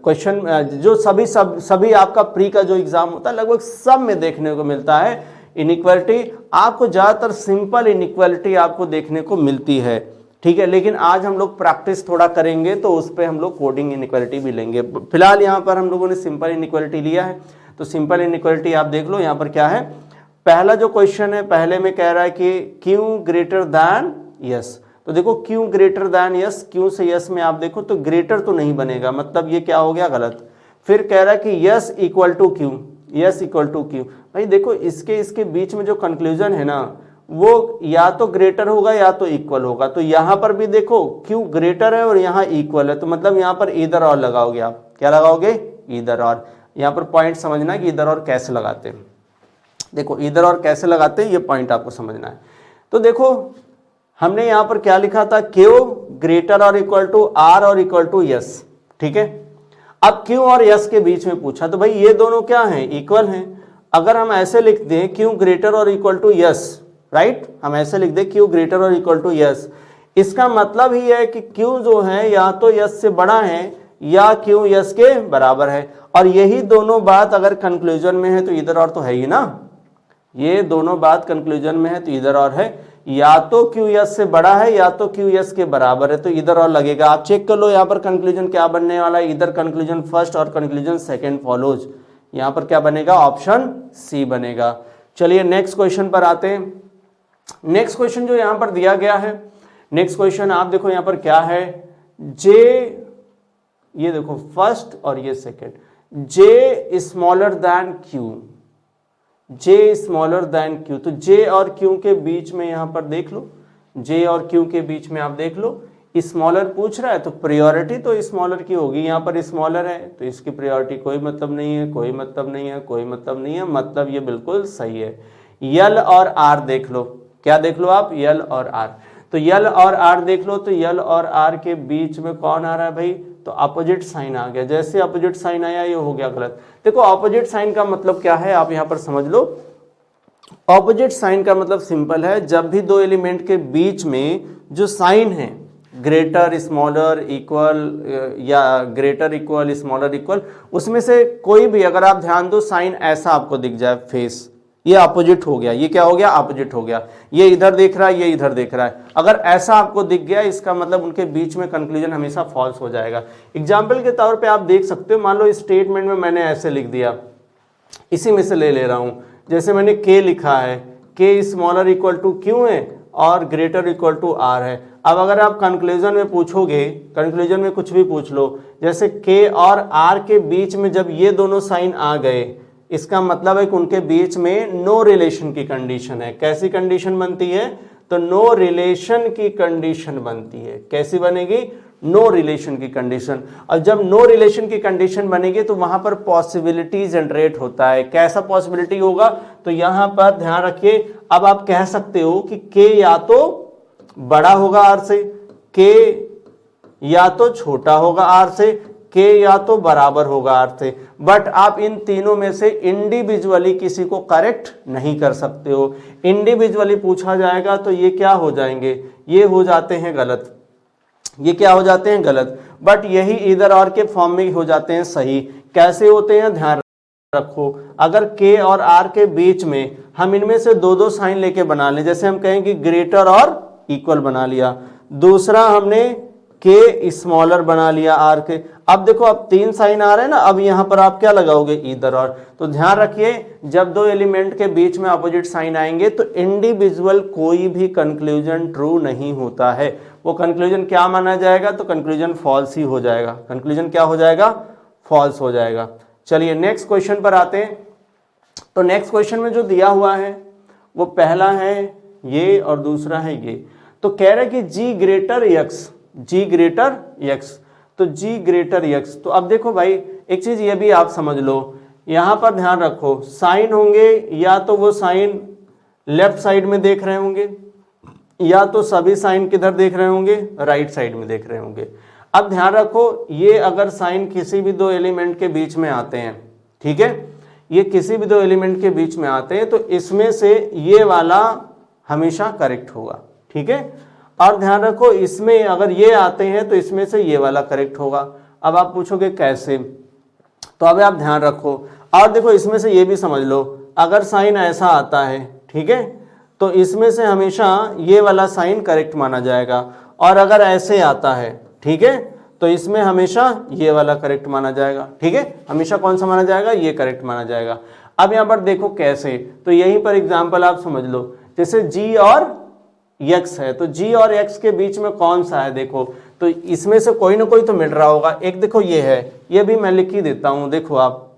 क्वेश्चन जो सभी आपका प्री का जो एग्जाम होता है लगभग सब में देखने को मिलता है इनइक्वालिटी। आपको ज्यादातर सिंपल इनइक्वालिटी आपको देखने को मिलती है, ठीक है, लेकिन आज हम लोग प्रैक्टिस थोड़ा करेंगे तो उस पर हम लोग कोडिंग इनइक्वालिटी भी लेंगे। फिलहाल यहाँ पर हम लोगों ने सिंपल इनइक्वालिटी लिया है, तो सिंपल इनइक्वालिटी आप देख लो। यहाँ पर क्या है, पहला जो क्वेश्चन है, पहले में कह रहा है कि क्यों ग्रेटर दैन यस। तो देखो क्यों ग्रेटर दैन यस, क्यों से यस में आप देखो तो ग्रेटर तो नहीं बनेगा, मतलब ये क्या हो गया, गलत। फिर कह रहा है कि यस इक्वल टू क्यों, यस इक्वल टू क्यों। भाई देखो इसके बीच में जो कंक्लूजन है ना, वो या तो ग्रेटर होगा या तो इक्वल होगा। तो यहां पर भी देखो क्यों ग्रेटर है और यहां इक्वल है, तो मतलब यहां पर इधर और लगाओगे आप, क्या लगाओगे, इधर और। यहां पर पॉइंट समझना कि इधर और कैसे लगाते हैं, देखो इधर और कैसे लगाते हैं, ये पॉइंट आपको समझना है। तो देखो हमने यहां पर क्या लिखा था, Q ग्रेटर और इक्वल टू R और इक्वल टू S, ठीक है। अब Q और S के बीच में पूछा, तो भाई ये दोनों क्या हैं, इक्वल हैं। अगर हम ऐसे लिख दें Q ग्रेटर और इक्वल टू S, राइट, हम ऐसे लिख दें Q ग्रेटर और इक्वल टू S, इसका मतलब ही है कि Q जो है या तो S से बड़ा है या Q S के बराबर है। और यही दोनों बात अगर कंक्लूजन में है तो इधर और तो है ही ना, ये दोनों बात कंक्लूजन में है तो इधर और है, या तो Q S से बड़ा है या तो Q S के बराबर है, तो इधर और लगेगा। आप चेक कर लो यहाँ पर कंक्लूजन क्या बनने वाला है, इधर कंक्लूजन फर्स्ट और कंक्लूजन सेकंड फॉलोज, यहाँ पर क्या बनेगा, ऑप्शन सी बनेगा। चलिए नेक्स्ट क्वेश्चन पर आते हैं। नेक्स्ट क्वेश्चन जो यहाँ पर दिया गया है, नेक्स्ट क्वेश्चन आप देखो यहाँ पर क्या है, जे, ये देखो फर्स्ट और ये सेकंड, जे स्मॉलर देन क्यू, जे स्मॉलर देन क्यू, तो जे और क्यू के बीच में यहां पर देख लो, जे और क्यू के बीच में आप देख लो, स्मॉलर पूछ रहा है तो प्रायोरिटी तो स्मॉलर की होगी, यहां पर स्मॉलर है तो इसकी प्रायोरिटी कोई मतलब नहीं है, कोई मतलब नहीं है, कोई मतलब नहीं है, मतलब ये बिल्कुल सही है। यल और आर देख लो, क्या देख लो आप, यल और आर, तो यल और आर देख लो, तो यल और आर के बीच में कौन आ रहा है भाई, तो अपोजिट साइन आ गया। जैसे अपोजिट साइन आया ये हो गया गलत। देखो अपोजिट साइन का मतलब क्या है, आप यहां पर समझ लो। ऑपोजिट साइन का मतलब सिंपल है, जब भी दो एलिमेंट के बीच में जो साइन है, ग्रेटर स्मॉलर इक्वल या ग्रेटर इक्वल स्मॉलर इक्वल, उसमें से कोई भी अगर आप ध्यान दो साइन ऐसा आपको दिख जाए फेस, ये अपोजिट हो गया, ये क्या हो गया, अपोजिट हो गया, ये इधर देख रहा है, ये इधर देख रहा है, अगर ऐसा आपको दिख गया इसका मतलब उनके बीच में कंक्लूजन हमेशा फॉल्स हो जाएगा। एग्जाम्पल के तौर पे आप देख सकते हो, मान लो स्टेटमेंट में मैंने ऐसे लिख दिया, इसी में से ले रहा हूं, जैसे मैंने K लिखा है, K smaller equal to Q है और ग्रेटर इक्वल टू R है। अब अगर आप कंक्लूजन में पूछोगे, कंक्लूजन में कुछ भी पूछ लो, जैसे K और R के बीच में जब ये दोनों साइन आ गए, इसका मतलब है कि उनके बीच में नो रिलेशन की कंडीशन है। कैसी कंडीशन बनती है, तो नो रिलेशन की कंडीशन बनती है। कैसी बनेगी, नो रिलेशन की कंडीशन। और जब नो रिलेशन की कंडीशन बनेगी तो वहां पर पॉसिबिलिटी जनरेट होता है। कैसा पॉसिबिलिटी होगा, तो यहां पर ध्यान रखिए, अब आप कह सकते हो कि K या तो बड़ा होगा R से, K या तो छोटा होगा R से, K या तो बराबर होगा R से, बट आप इन तीनों में से इंडिविजुअली किसी को करेक्ट नहीं कर सकते हो। इंडिविजुअली पूछा जाएगा तो ये क्या हो जाएंगे, ये हो जाते हैं गलत, ये क्या हो जाते हैं गलत, बट यही इधर और के फॉर्म में हो जाते हैं सही। कैसे होते हैं, ध्यान रखो, अगर K और R के बीच में हम इनमें से दो दो साइन लेके बना लें, जैसे हम कहेंगे ग्रेटर और इक्वल बना लिया, दूसरा हमने K स्मॉलर बना लिया R के, अब देखो अब तीन साइन आ रहे हैं ना, अब यहां पर आप क्या लगाओगे, इधर और। तो ध्यान रखिए, जब दो एलिमेंट के बीच में अपोजिट साइन आएंगे तो इंडिविजुअल कोई भी कंक्लूजन ट्रू नहीं होता है, वो कंक्लूजन क्या माना जाएगा, तो कंक्लूजन फॉल्स ही हो जाएगा, कंक्लूजन क्या हो जाएगा, फॉल्स हो जाएगा। चलिए नेक्स्ट क्वेश्चन पर आते हैं। तो नेक्स्ट क्वेश्चन में जो दिया हुआ है वो पहला है ये और दूसरा है ये। तो कह रहे कि G greater X, G greater X, तो G ग्रेटर X। तो अब देखो भाई एक चीज ये भी आप समझ लो, यहां पर ध्यान रखो, साइन होंगे या तो वो साइन लेफ्ट साइड में देख रहे होंगे या तो सभी साइन किधर देख रहे होंगे, राइट साइड में देख रहे होंगे। अब ध्यान रखो, ये अगर साइन किसी भी दो एलिमेंट के बीच में आते हैं, ठीक है, ये किसी भी दो एलिमेंट के बीच में आते हैं तो इसमें से ये वाला हमेशा करेक्ट होगा, ठीक है। और ध्यान रखो, इसमें अगर ये आते हैं तो इसमें से ये वाला करेक्ट होगा। अब आप पूछोगे कैसे, तो अब आप ध्यान रखो और देखो, इसमें से ये भी समझ लो, अगर साइन ऐसा आता है, ठीक है, तो इसमें से हमेशा ये वाला साइन करेक्ट माना जाएगा, और अगर ऐसे आता है, ठीक है, तो इसमें हमेशा ये वाला करेक्ट माना जाएगा, ठीक है, हमेशा कौन सा माना जाएगा, ये करेक्ट माना जाएगा। अब यहां पर देखो कैसे, तो यहीं पर एग्जांपल आप समझ लो, जैसे G और X है, तो G और X के बीच में कौन सा है, देखो, तो इसमें से कोई ना कोई तो मिल रहा होगा। एक देखो ये है, ये भी मैं लिख ही देता हूं, देखो आप,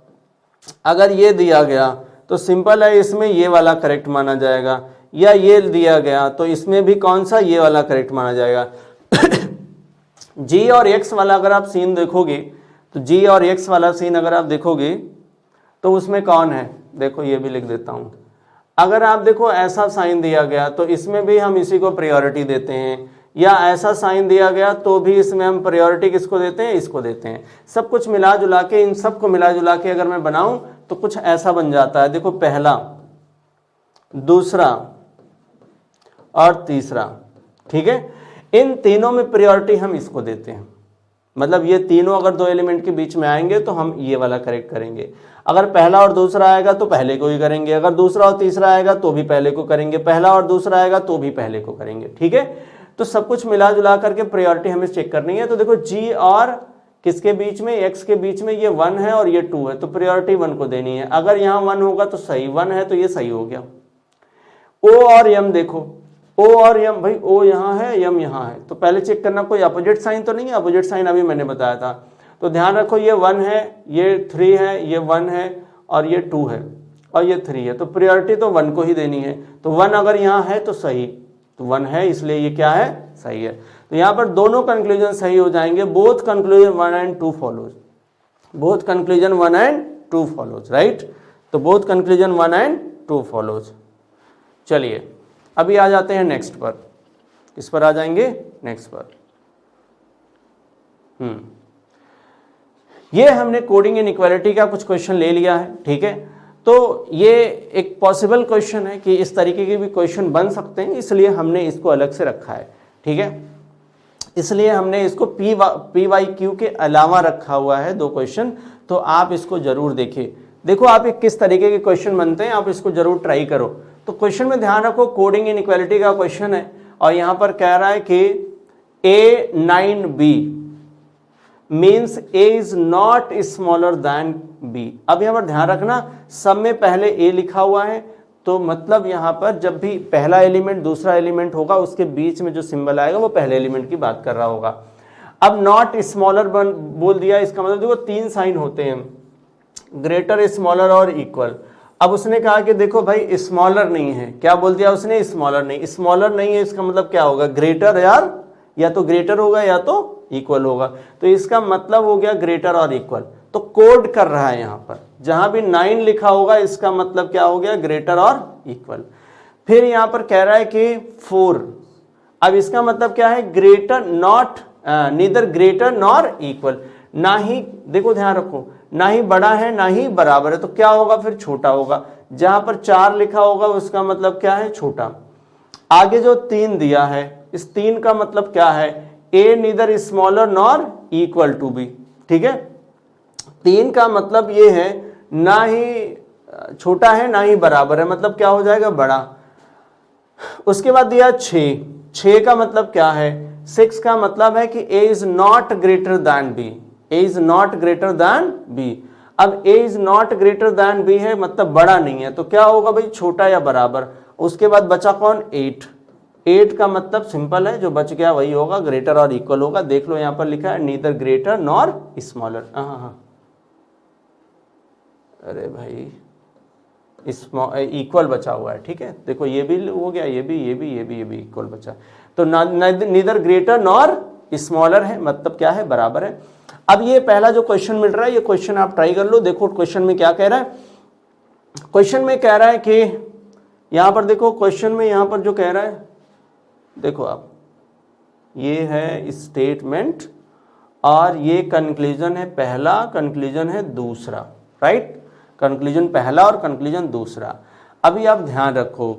अगर ये दिया गया तो सिंपल है, इसमें ये वाला करेक्ट माना जाएगा, या ये दिया गया तो इसमें भी कौन सा, ये वाला करेक्ट माना जाएगा। G और X वाला अगर आप सीन देखोगे, तो G और X वाला सीन अगर आप देखोगे तो उसमें कौन है, देखो ये भी लिख देता हूं, अगर आप देखो ऐसा साइन दिया गया तो इसमें भी हम इसी को प्रायोरिटी देते हैं, या ऐसा साइन दिया गया तो भी इसमें हम प्रायोरिटी किसको देते हैं, इसको देते हैं। सब कुछ मिला जुला के, इन सब को मिला जुला के अगर मैं बनाऊं तो कुछ ऐसा बन जाता है। देखो पहला, दूसरा और तीसरा, ठीक है, इन तीनों में प्रायोरिटी हम इसको देते हैं। मतलब ये तीनों अगर दो एलिमेंट के बीच में आएंगे तो हम ये वाला करेक्ट करेंगे। अगर पहला और दूसरा आएगा तो पहले को ही करेंगे, अगर दूसरा और तीसरा आएगा तो भी पहले को करेंगे, पहला और दूसरा आएगा तो भी पहले को करेंगे, ठीक है। तो सब कुछ मिला जुला करके प्रायोरिटी हमें चेक करनी है। तो देखो जी और किसके बीच में, एक्स के बीच में, ये 1 है और ये 2 है, तो प्रायोरिटी 1 को देनी है। अगर यहाँ 1 होगा तो सही, 1 है तो ये सही हो गया। ओ और यम देखो, ओ और यम, भाई ओ यहाँ है, यम यहाँ है, तो पहले चेक करना कोई अपोजिट साइन तो नहीं है। अपोजिट साइन अभी मैंने बताया था। तो ध्यान रखो ये 1 है, ये 3 है, ये 1 है और ये 2 है और ये 3 है, तो प्रायोरिटी तो 1 को ही देनी है। तो 1 अगर यहाँ है तो सही, तो 1 है इसलिए ये क्या है, सही है। तो यहाँ पर दोनों कंक्लूजन सही हो जाएंगे। Both conclusion 1 and 2 follows, both conclusion 1 and 2 follows, right. तो बोथ कंक्लूजन 1 and 2 फॉलोज। चलिए अभी आ जाते हैं नेक्स्ट पर। किस पर आ जाएंगे, नेक्स्ट पर। ये हमने कोडिंग इनइक्वालिटी का कुछ क्वेश्चन ले लिया है, ठीक है। तो ये एक पॉसिबल क्वेश्चन है कि इस तरीके के भी क्वेश्चन बन सकते हैं, इसलिए हमने इसको अलग से रखा है, ठीक है। इसलिए हमने इसको PYQ के अलावा रखा हुआ है 2 क्वेश्चन। तो आप इसको जरूर देखिए। देखो आप एक किस तरीके के क्वेश्चन बनते हैं, आप इसको जरूर ट्राई करो। तो क्वेश्चन में ध्यान रखो, कोडिंग इनइक्वालिटी का क्वेश्चन है और यहां पर कह रहा है कि A9B means A is not smaller than B। अब यहां पर ध्यान रखना, सब में पहले A लिखा हुआ है, तो मतलब यहां पर जब भी पहला एलिमेंट दूसरा एलिमेंट होगा उसके बीच में जो सिंबल आएगा वो पहले एलिमेंट की बात कर रहा होगा। अब नॉट स्मॉलर बोल दिया, इसका मतलब देखो 3 साइन होते हैं, ग्रेटर, स्मॉलर और इक्वल। अब उसने कहा कि देखो भाई स्मॉलर नहीं है, क्या बोल दिया उसने, स्मॉलर नहीं। स्मॉलर नहीं है इसका मतलब क्या होगा, ग्रेटर, यार या तो ग्रेटर होगा या तो इक्वल होगा। तो इसका मतलब हो गया ग्रेटर और इक्वल। तो कोड कर रहा है यहाँ पर, जहां भी 9 लिखा होगा इसका मतलब क्या हो गया, ग्रेटर और इक्वल। फिर यहाँ पर कह रहा है कि 4, अब इसका मतलब क्या है, greater, not, neither greater nor equal. ना ही, देखो ध्यान रखो, ना ही बड़ा है ना ही बराबर है, तो क्या होगा, फिर छोटा होगा। जहां पर 4 लिखा होगा उसका मतलब क्या है, छोटा। आगे जो 3 दिया है, इस 3 का मतलब क्या है, A neither smaller nor equal to B, ठीक है। 3 का मतलब ये है, ना ही छोटा है ना ही बराबर है, मतलब क्या हो जाएगा, बड़ा। उसके बाद दिया 6 का मतलब क्या है, 6 का मतलब है कि A is not greater than B, A is not greater than B। अब A is not greater than B है, मतलब बड़ा नहीं है, तो क्या होगा भाई, छोटा या बराबर। उसके बाद बचा कौन, 8 का मतलब सिंपल है, जो बच गया वही होगा, ग्रेटर और इक्वल होगा। देख लो यहां पर लिखा है नीदर ग्रेटर नॉर स्मॉलर। हाँ, अरे भाई इक्वल बचा हुआ है, ठीक है। देखो ये भी हो गया, ये भी इक्वल बचा। तो नीदर ग्रेटर नॉर स्मॉलर है, मतलब क्या है, बराबर है। अब ये पहला जो क्वेश्चन मिल रहा है, ये क्वेश्चन आप ट्राई कर लो। देखो क्वेश्चन में क्या कह रहा है, क्वेश्चन में कह रहा है कि यहां पर देखो, क्वेश्चन में यहां पर जो कह रहा है, देखो आप, ये है स्टेटमेंट और ये कंक्लूजन है पहला, कंक्लूजन है दूसरा, राइट। कंक्लूजन पहला और कंक्लूजन दूसरा। अभी आप ध्यान रखो,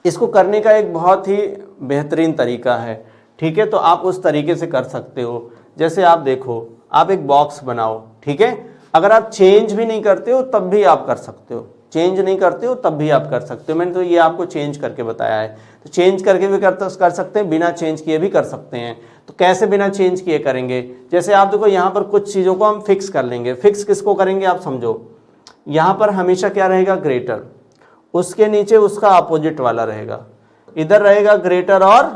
इसको करने का एक बहुत ही बेहतरीन तरीका है, ठीक है। तो आप उस तरीके से कर सकते हो। जैसे आप देखो, आप एक बॉक्स बनाओ, ठीक है। अगर आप चेंज भी नहीं करते हो तब भी आप कर सकते हो, चेंज नहीं करते हो तब भी आप कर सकते हो। मैंने तो ये आपको चेंज करके बताया है, तो चेंज करके भी कर सकते हैं, बिना चेंज किए भी कर सकते हैं। तो कैसे बिना चेंज किए करेंगे, जैसे आप देखो यहाँ पर कुछ चीज़ों को हम फिक्स कर लेंगे। फिक्स किसको करेंगे, आप समझो। यहाँ पर हमेशा क्या रहेगा, ग्रेटर, उसके नीचे उसका अपोजिट वाला रहेगा। इधर रहेगा ग्रेटर और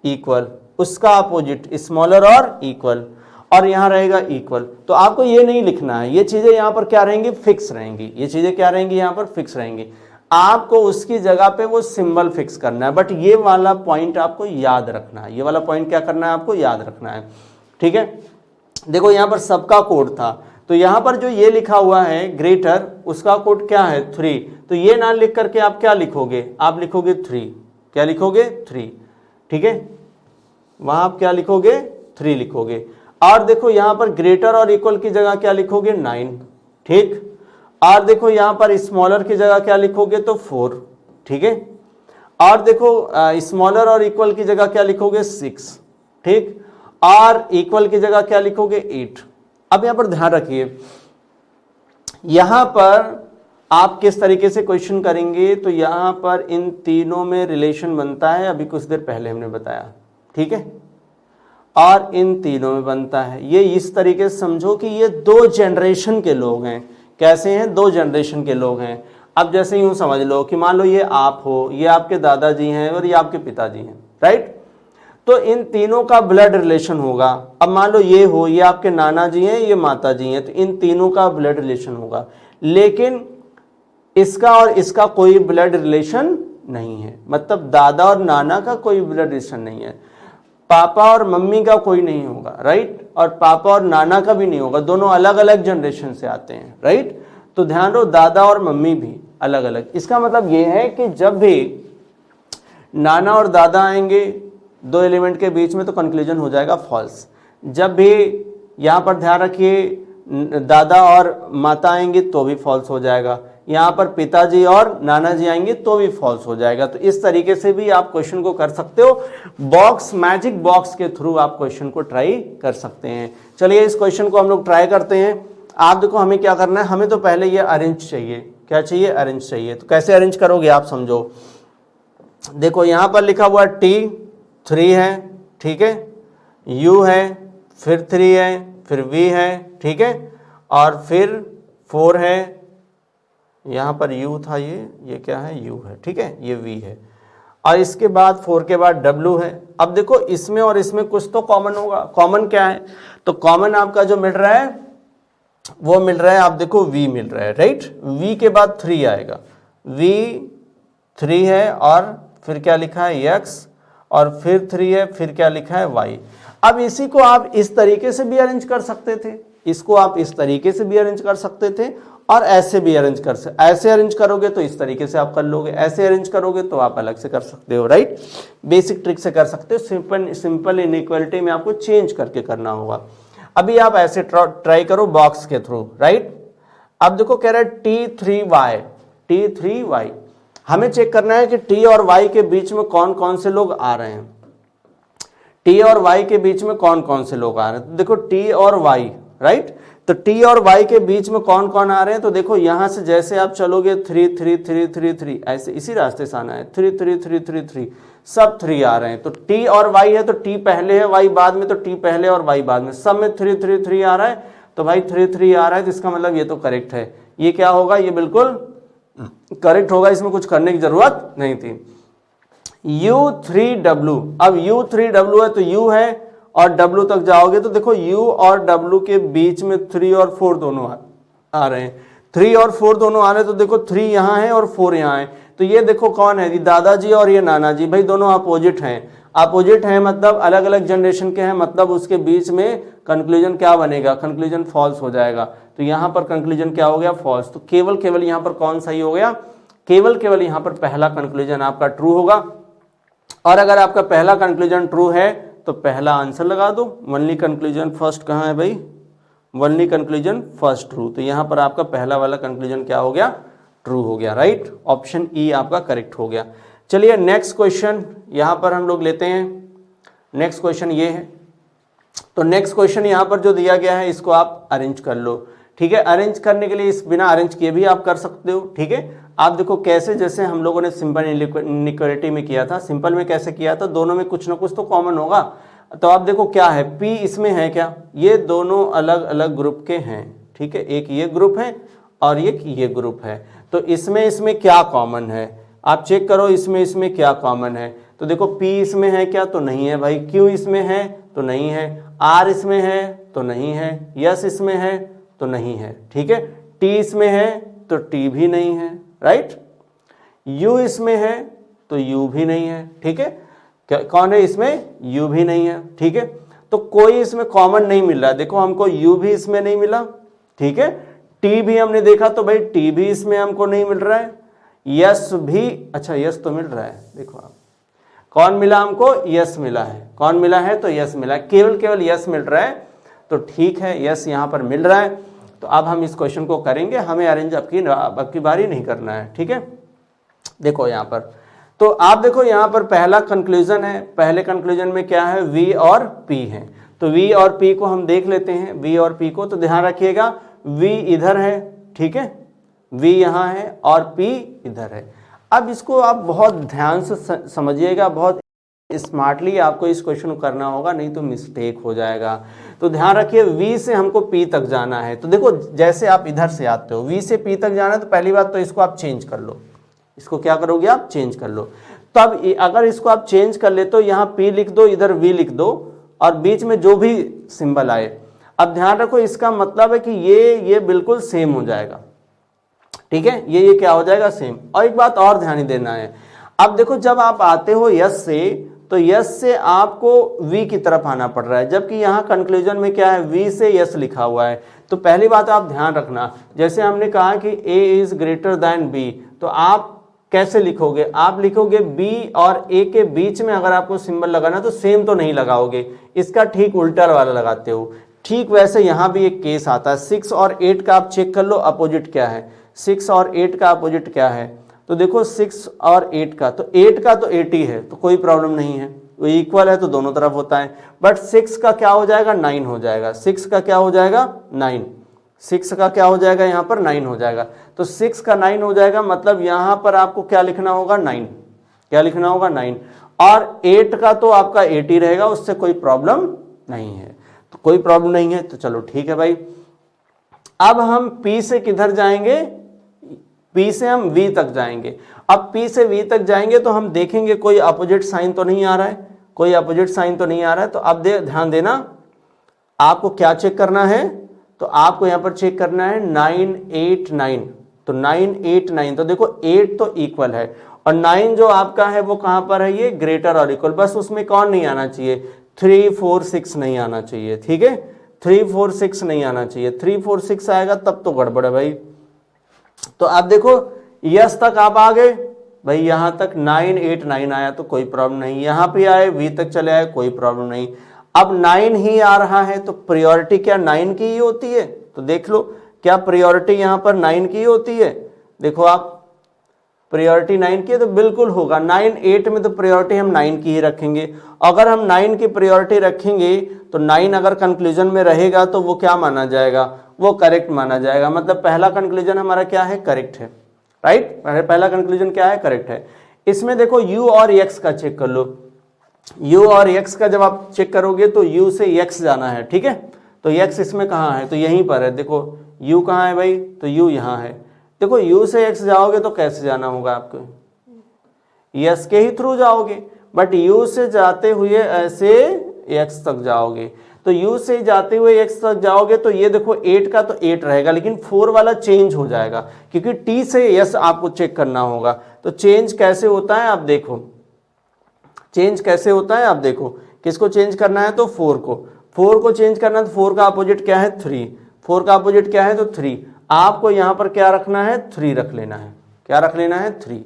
इक्वल, उसका अपोजिट स्मॉलर और इक्वल, और यहाँ रहेगा इक्वल। तो आपको ये नहीं लिखना है, ये चीजें यहाँ पर क्या रहेंगी, फिक्स रहेंगी। ये चीजें क्या रहेंगी, यहाँ पर फिक्स रहेंगी। आपको उसकी जगह पे वो सिंबल फिक्स करना है, बट ये वाला पॉइंट आपको याद रखना है। ये वाला पॉइंट क्या करना है, आपको याद रखना है, ठीक है। देखो यहाँ पर सबका कोड था, तो यहाँ पर जो ये लिखा हुआ है ग्रेटर, उसका कोड क्या है 3, तो ये ना लिख करके आप क्या लिखोगे, आप लिखोगे 3, क्या लिखोगे 3, ठीक है, वहां आप क्या लिखोगे 3 लिखोगे। और देखो यहाँ पर ग्रेटर और इक्वल की जगह क्या लिखोगे 9, ठीक। और देखो यहाँ पर स्मॉलर की जगह क्या लिखोगे तो 4, ठीक है। और देखो स्मॉलर और इक्वल की जगह क्या लिखोगे 6, ठीक। और इक्वल की जगह क्या लिखोगे 8। अब यहाँ पर ध्यान रखिए, यहां पर आप किस तरीके से क्वेश्चन करेंगे, तो यहां पर इन तीनों में रिलेशन बनता है, अभी कुछ देर पहले हमने बताया, ठीक है। और इन तीनों में बनता है, ये इस तरीके से समझो कि ये 2 जनरेशन के लोग हैं। कैसे हैं, 2 जनरेशन के लोग हैं। अब जैसे यूं समझ लो कि मान लो ये आप हो, ये आपके दादाजी हैं और ये आपके पिताजी हैं, राइट। तो इन तीनों का ब्लड रिलेशन होगा। अब मान लो ये हो, ये आपके नाना जी हैं, ये माता जी हैं, तो इन तीनों का ब्लड रिलेशन होगा। लेकिन इसका और इसका कोई ब्लड रिलेशन नहीं है, मतलब दादा और नाना का कोई ब्लड रिलेशन नहीं है। पापा और मम्मी का कोई नहीं होगा, राइट, और पापा और नाना का भी नहीं होगा, दोनों अलग अलग जनरेशन से आते हैं, राइट। तो ध्यान रहो, दादा और मम्मी भी अलग अलग। इसका मतलब ये है कि जब भी नाना और दादा आएंगे 2 एलिमेंट के बीच में, तो कंक्लूजन हो जाएगा फॉल्स। जब भी यहाँ पर ध्यान रखिए दादा और माता आएंगे तो भी फॉल्स हो जाएगा, यहाँ पर पिताजी और नाना जी आएंगे तो भी फॉल्स हो जाएगा। तो इस तरीके से भी आप क्वेश्चन को कर सकते हो, बॉक्स मैजिक बॉक्स के थ्रू आप क्वेश्चन को ट्राई कर सकते हैं। चलिए इस क्वेश्चन को हम लोग ट्राई करते हैं। आप देखो हमें क्या करना है, हमें तो पहले ये अरेंज चाहिए, क्या चाहिए, अरेंज चाहिए। तो कैसे अरेंज करोगे आप समझो, देखो यहाँ पर लिखा हुआ T3 है, ठीक है, U है, फिर 3 है, फिर V है, ठीक है, और फिर 4 है, यहाँ पर U था, ये क्या है, U है, ठीक है, ये V है, और इसके बाद 4 के बाद W है। अब देखो इसमें और इसमें कुछ तो कॉमन होगा, कॉमन क्या है, तो कॉमन आपका जो मिल रहा है वो मिल रहा है, आप देखो V मिल रहा है, राइट। V के बाद 3 आएगा, V 3 है, और फिर क्या लिखा है X, और फिर 3 है, फिर क्या लिखा है Y। अब इसी को आप इस तरीके से भी अरेंज कर सकते थे, इसको आप इस तरीके से भी अरेंज कर सकते थे, और ऐसे भी अरेंज कर सकते। ऐसे अरेंज करोगे तो इस तरीके से आप कर लोगे, ऐसे अरेंज करोगे तो आप अलग से कर सकते हो, राइट। बेसिक ट्रिक से कर सकते हो, सिंपल इनइक्वालिटी में आपको चेंज करके करना होगा। अभी आप ऐसे ट्राई करो बॉक्स के थ्रू, राइट। अब देखो कह रहा है T3Y, T3Y, हमें चेक करना है कि T और Y के बीच में कौन कौन से लोग आ रहे हैं, T और Y के बीच में कौन कौन से लोग आ रहे हैं। तो देखो T और Y, राइट, तो T और Y के बीच में कौन कौन आ रहे हैं, तो देखो यहां से जैसे आप चलोगे 3 3 3 3 3, ऐसे इसी रास्ते से आना है, 3 3 3 3 3, सब 3 आ रहे हैं। तो T और Y है तो T पहले है, Y बाद में, तो T पहले और Y बाद में, सब में 3 3 3 आ रहा है, तो भाई 3 3 आ रहा है, तो इसका मतलब ये तो करेक्ट है। ये क्या होगा, ये बिल्कुल करेक्ट होगा, इसमें कुछ करने की जरूरत नहीं थी। U3W, अब U3W है तो U है और W तक जाओगे तो देखो U और W के बीच में 3 और 4 दोनों आ रहे हैं, 3 और 4 दोनों आ रहे हैं, तो देखो 3 यहाँ है और 4 यहाँ है, तो ये देखो कौन है, ये दादाजी और ये नाना जी, भाई दोनों अपोजिट हैं, अपोजिट हैं मतलब अलग अलग जनरेशन के हैं, मतलब उसके बीच में कंक्लूजन क्या बनेगा, कंक्लूजन फॉल्स हो जाएगा। तो यहाँ पर कंक्लूजन क्या हो गया, फॉल्स। तो केवल यहाँ पर कौन सही हो गया, केवल यहाँ पर पहला कंक्लूजन आपका ट्रू होगा। और अगर आपका पहला कंक्लूजन ट्रू है तो पहला आंसर लगा दो, वनली कंक्लूजन फर्स्ट कहाँ है भाई, वनली कंक्लूजन फर्स्ट ट्रू, तो यहाँ पर आपका पहला वाला कंक्लूजन क्या हो गया, ट्रू हो गया, राइट। ऑप्शन ई आपका करेक्ट हो गया। चलिए नेक्स्ट क्वेश्चन यहाँ पर हम लोग लेते हैं। नेक्स्ट क्वेश्चन ये है, तो नेक्स्ट क्वेश्चन यहाँ पर जो दिया गया है इसको आप अरेंज कर लो, ठीक है। अरेंज करने के लिए इस बिना अरेंज किए भी आप कर सकते हो, ठीक है। आप देखो कैसे, जैसे हम लोगों ने सिंपल इनइक्वालिटी में किया था, सिंपल में कैसे किया था, दोनों में कुछ ना कुछ तो कॉमन होगा। तो आप देखो क्या है, P इसमें है क्या, ये दोनों अलग अलग ग्रुप के हैं, ठीक है, एक ये ग्रुप है और एक ये ग्रुप है, तो इसमें क्या कॉमन है, आप चेक करो इसमें क्या कॉमन है। तो देखो P इसमें है क्या, तो नहीं है भाई, Q इसमें है तो नहीं है, R इसमें है तो नहीं है, S इसमें है तो नहीं है, ठीक है, T इसमें है तो T भी नहीं है, राइट, U इसमें है तो U भी नहीं है, ठीक है, कौन है इसमें, U भी नहीं है, ठीक है। तो कोई इसमें कॉमन नहीं मिल रहा है, देखो हमको U भी इसमें नहीं मिला ठीक है। टी भी हमने देखा तो भाई टी भी इसमें हमको नहीं मिल रहा है, यस भी, अच्छा यस तो मिल रहा है, देखो आप कौन मिला हमको, यस मिला है, कौन मिला है तो यस मिला है, केवल यस मिल रहा है, तो ठीक है यस यहाँ पर मिल रहा है। तो अब हम इस क्वेश्चन को करेंगे, हमें अरेंज अब की बारी नहीं करना है, ठीक है। देखो यहाँ पर, तो आप देखो यहाँ पर पहला कंक्लूजन है, पहले कंक्लूजन में क्या है, वी और पी है, तो वी और पी को हम देख लेते हैं, वी और पी को, तो ध्यान रखिएगा वी इधर है, ठीक है, वी यहाँ है और पी इधर है। अब इसको आप बहुत ध्यान से समझिएगा, बहुत स्मार्टली आपको इस क्वेश्चन को करना होगा, नहीं तो मिस्टेक हो जाएगा। तो ध्यान रखिए वी से हमको पी तक जाना है, तो देखो जैसे आप इधर से आते हो वी से पी तक जाना है, तो पहली बात तो इसको आप चेंज कर लो, इसको क्या करोगे आप, चेंज कर लो। तब अगर इसको आप चेंज कर ले तो यहाँ पी लिख दो, इधर वी लिख दो और बीच में जो भी सिंबल आए। अब ध्यान रखो इसका मतलब है कि ये बिल्कुल सेम हो जाएगा, ठीक है, ये क्या हो जाएगा, सेम। और एक बात और ध्यान देना है, अब देखो जब आप आते हो यस से, तो यस से आपको वी की तरफ आना पड़ रहा है, जबकि यहाँ कंक्लूजन में क्या है, वी से यस लिखा हुआ है। तो पहली बात आप ध्यान रखना, जैसे हमने कहा कि A is greater than B, तो आप कैसे लिखोगे, आप लिखोगे बी और ए के बीच में अगर आपको सिंबल लगाना तो सेम तो नहीं लगाओगे, इसका ठीक उल्टा वाला लगाते हो। ठीक वैसे यहाँ भी एक केस आता है, 6 और 8 का आप चेक कर लो अपोजिट क्या है, 6 और 8 का अपोजिट क्या है, तो देखो 6 और 8 का, तो 8 का तो 80 है, तो कोई प्रॉब्लम नहीं है, वो इक्वल है तो दोनों तरफ होता है। बट 6 का क्या हो जाएगा, 9 हो जाएगा, 6 का क्या हो जाएगा, 9, 6 का क्या हो जाएगा, यहाँ पर 9 हो जाएगा। तो 6 का 9 हो जाएगा, मतलब यहाँ पर आपको क्या लिखना होगा, 9, क्या लिखना होगा, 9। और 8 का तो आपका 80 रहेगा, उससे कोई प्रॉब्लम नहीं है, तो कोई प्रॉब्लम नहीं है, तो चलो ठीक है भाई। अब हम P से किधर जाएंगे, P से हम V तक जाएंगे। अब P से V तक जाएंगे तो हम देखेंगे कोई अपोजिट साइन तो नहीं आ रहा है, कोई अपोजिट साइन तो नहीं आ रहा है। तो अब ध्यान देना, आपको क्या चेक करना है, तो आपको यहाँ पर चेक करना है 9 8 9, तो 9 8 9, तो देखो 8 तो इक्वल है और 9 जो आपका है वो कहाँ पर है, ये ग्रेटर और इक्वल, बस उसमें कौन नहीं आना चाहिए, 3 4 6 नहीं आना चाहिए, ठीक है, 3 4 6 नहीं आना चाहिए, 3 4 6 आएगा तब तो गड़बड़ है भाई। तो आप देखो यस तक आप आ गए भाई, यहां तक 9 8 9 आया तो कोई प्रॉब्लम नहीं, यहां पे आए वी तक चले आए कोई प्रॉब्लम नहीं। अब 9 ही आ रहा है तो प्रायोरिटी क्या 9 की ही होती है, तो देख लो क्या प्रायोरिटी यहां पर 9 की ही होती है, देखो आप प्रायोरिटी 9 की है तो बिल्कुल होगा, 9 8 में तो प्रायोरिटी हम 9 की ही रखेंगे। अगर हम 9 की प्रायोरिटी रखेंगे तो 9 अगर कंक्लूजन में रहेगा तो वो क्या माना जाएगा, वो करेक्ट माना जाएगा, मतलब पहला कंक्लूजन हमारा क्या है, करेक्ट है, राइट, पहला कंक्लूजन क्या है, करेक्ट है। इसमें देखो u और x का चेक कर लो, u और x का जब आप चेक करोगे तो u से x जाना है, ठीक है, तो x इसमें कहाँ है, तो यहीं पर है, देखो u कहाँ है भाई, तो u यहाँ है। देखो u से x जाओगे तो कैसे जाना होगा आपको, s के ही थ्रू जाओगे, बट u से जाते हुए ऐसे x तक जाओगे, तो u से जाते हुए x तक जाओगे तो ये देखो 8 का तो 8 रहेगा, लेकिन 4 वाला चेंज हो जाएगा क्योंकि t से s आपको चेक करना होगा। तो चेंज कैसे होता है आप देखो, चेंज कैसे होता है आप देखो, किसको चेंज करना है, तो 4 को चेंज करना है, तो 4 का अपोजिट क्या है, 3, 4 का अपोजिट क्या है, तो 3, आपको यहाँ पर क्या रखना है, 3 रख लेना है, क्या रख लेना है, 3।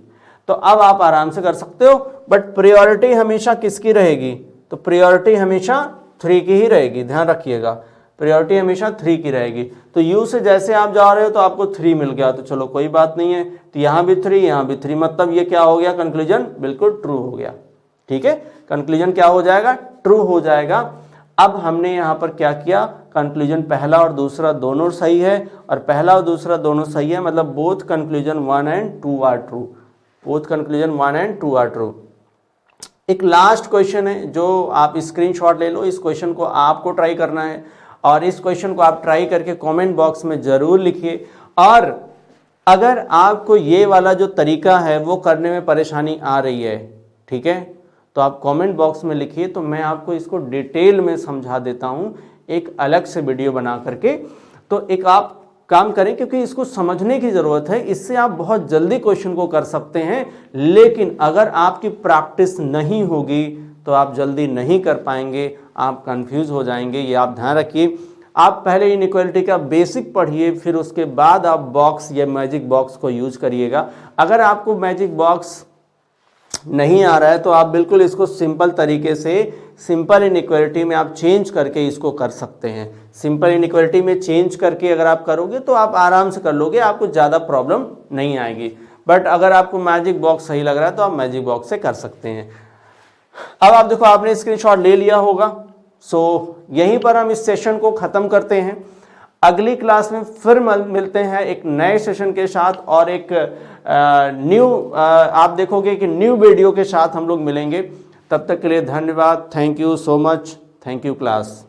तो अब आप आराम से कर सकते हो, बट प्रायोरिटी हमेशा किसकी रहेगी, तो प्रायोरिटी हमेशा 3 की ही रहेगी, ध्यान रखिएगा, प्रायोरिटी हमेशा 3 की रहेगी। तो u से जैसे आप जा रहे हो तो आपको 3 मिल गया, तो चलो कोई बात नहीं है, तो यहाँ भी 3 यहाँ भी 3, मतलब ये क्या हो गया, कंक्लूजन बिल्कुल ट्रू हो गया, ठीक है, कंक्लूजन क्या हो जाएगा, ट्रू हो जाएगा। अब हमने यहाँ पर क्या किया, कंक्लूजन पहला और दूसरा दोनों सही है, और पहला और दूसरा दोनों सही है, मतलब both conclusion 1 and 2 are true, both conclusion 1 and 2 are true. एक लास्ट क्वेश्चन है जो आप स्क्रीनशॉट ले लो, इस क्वेश्चन को आपको ट्राई करना है और इस क्वेश्चन को आप ट्राई करके कमेंट बॉक्स में ज़रूर लिखिए। और अगर आपको ये वाला जो तरीका है वो करने में परेशानी आ रही है, ठीक है, तो आप कमेंट बॉक्स में लिखिए, तो मैं आपको इसको डिटेल में समझा देता हूँ एक अलग से वीडियो बना करके। तो एक आप काम करें, क्योंकि इसको समझने की ज़रूरत है, इससे आप बहुत जल्दी क्वेश्चन को कर सकते हैं, लेकिन अगर आपकी प्रैक्टिस नहीं होगी तो आप जल्दी नहीं कर पाएंगे, आप कंफ्यूज हो जाएंगे, ये आप ध्यान रखिए। आप पहले इनइक्वालिटी का बेसिक पढ़िए, फिर उसके बाद आप बॉक्स या मैजिक बॉक्स को यूज करिएगा। अगर आपको मैजिक बॉक्स नहीं आ रहा है तो आप बिल्कुल इसको सिंपल तरीके से सिंपल इनइक्वालिटी में आप चेंज करके इसको कर सकते हैं। सिंपल इनइक्वालिटी में चेंज करके अगर आप करोगे तो आप आराम से कर लोगे, आपको ज़्यादा प्रॉब्लम नहीं आएगी। बट अगर आपको मैजिक बॉक्स सही लग रहा है तो आप मैजिक बॉक्स से कर सकते हैं। अब आप देखो, आपने स्क्रीनशॉट ले लिया होगा। सो यहीं पर हम इस सेशन को ख़त्म करते हैं। अगली क्लास में फिर मिलते हैं एक नए सेशन के साथ और एक आप देखोगे कि न्यू वीडियो के साथ हम लोग मिलेंगे। तब तक के लिए धन्यवाद। Thank you so much. Thank you class.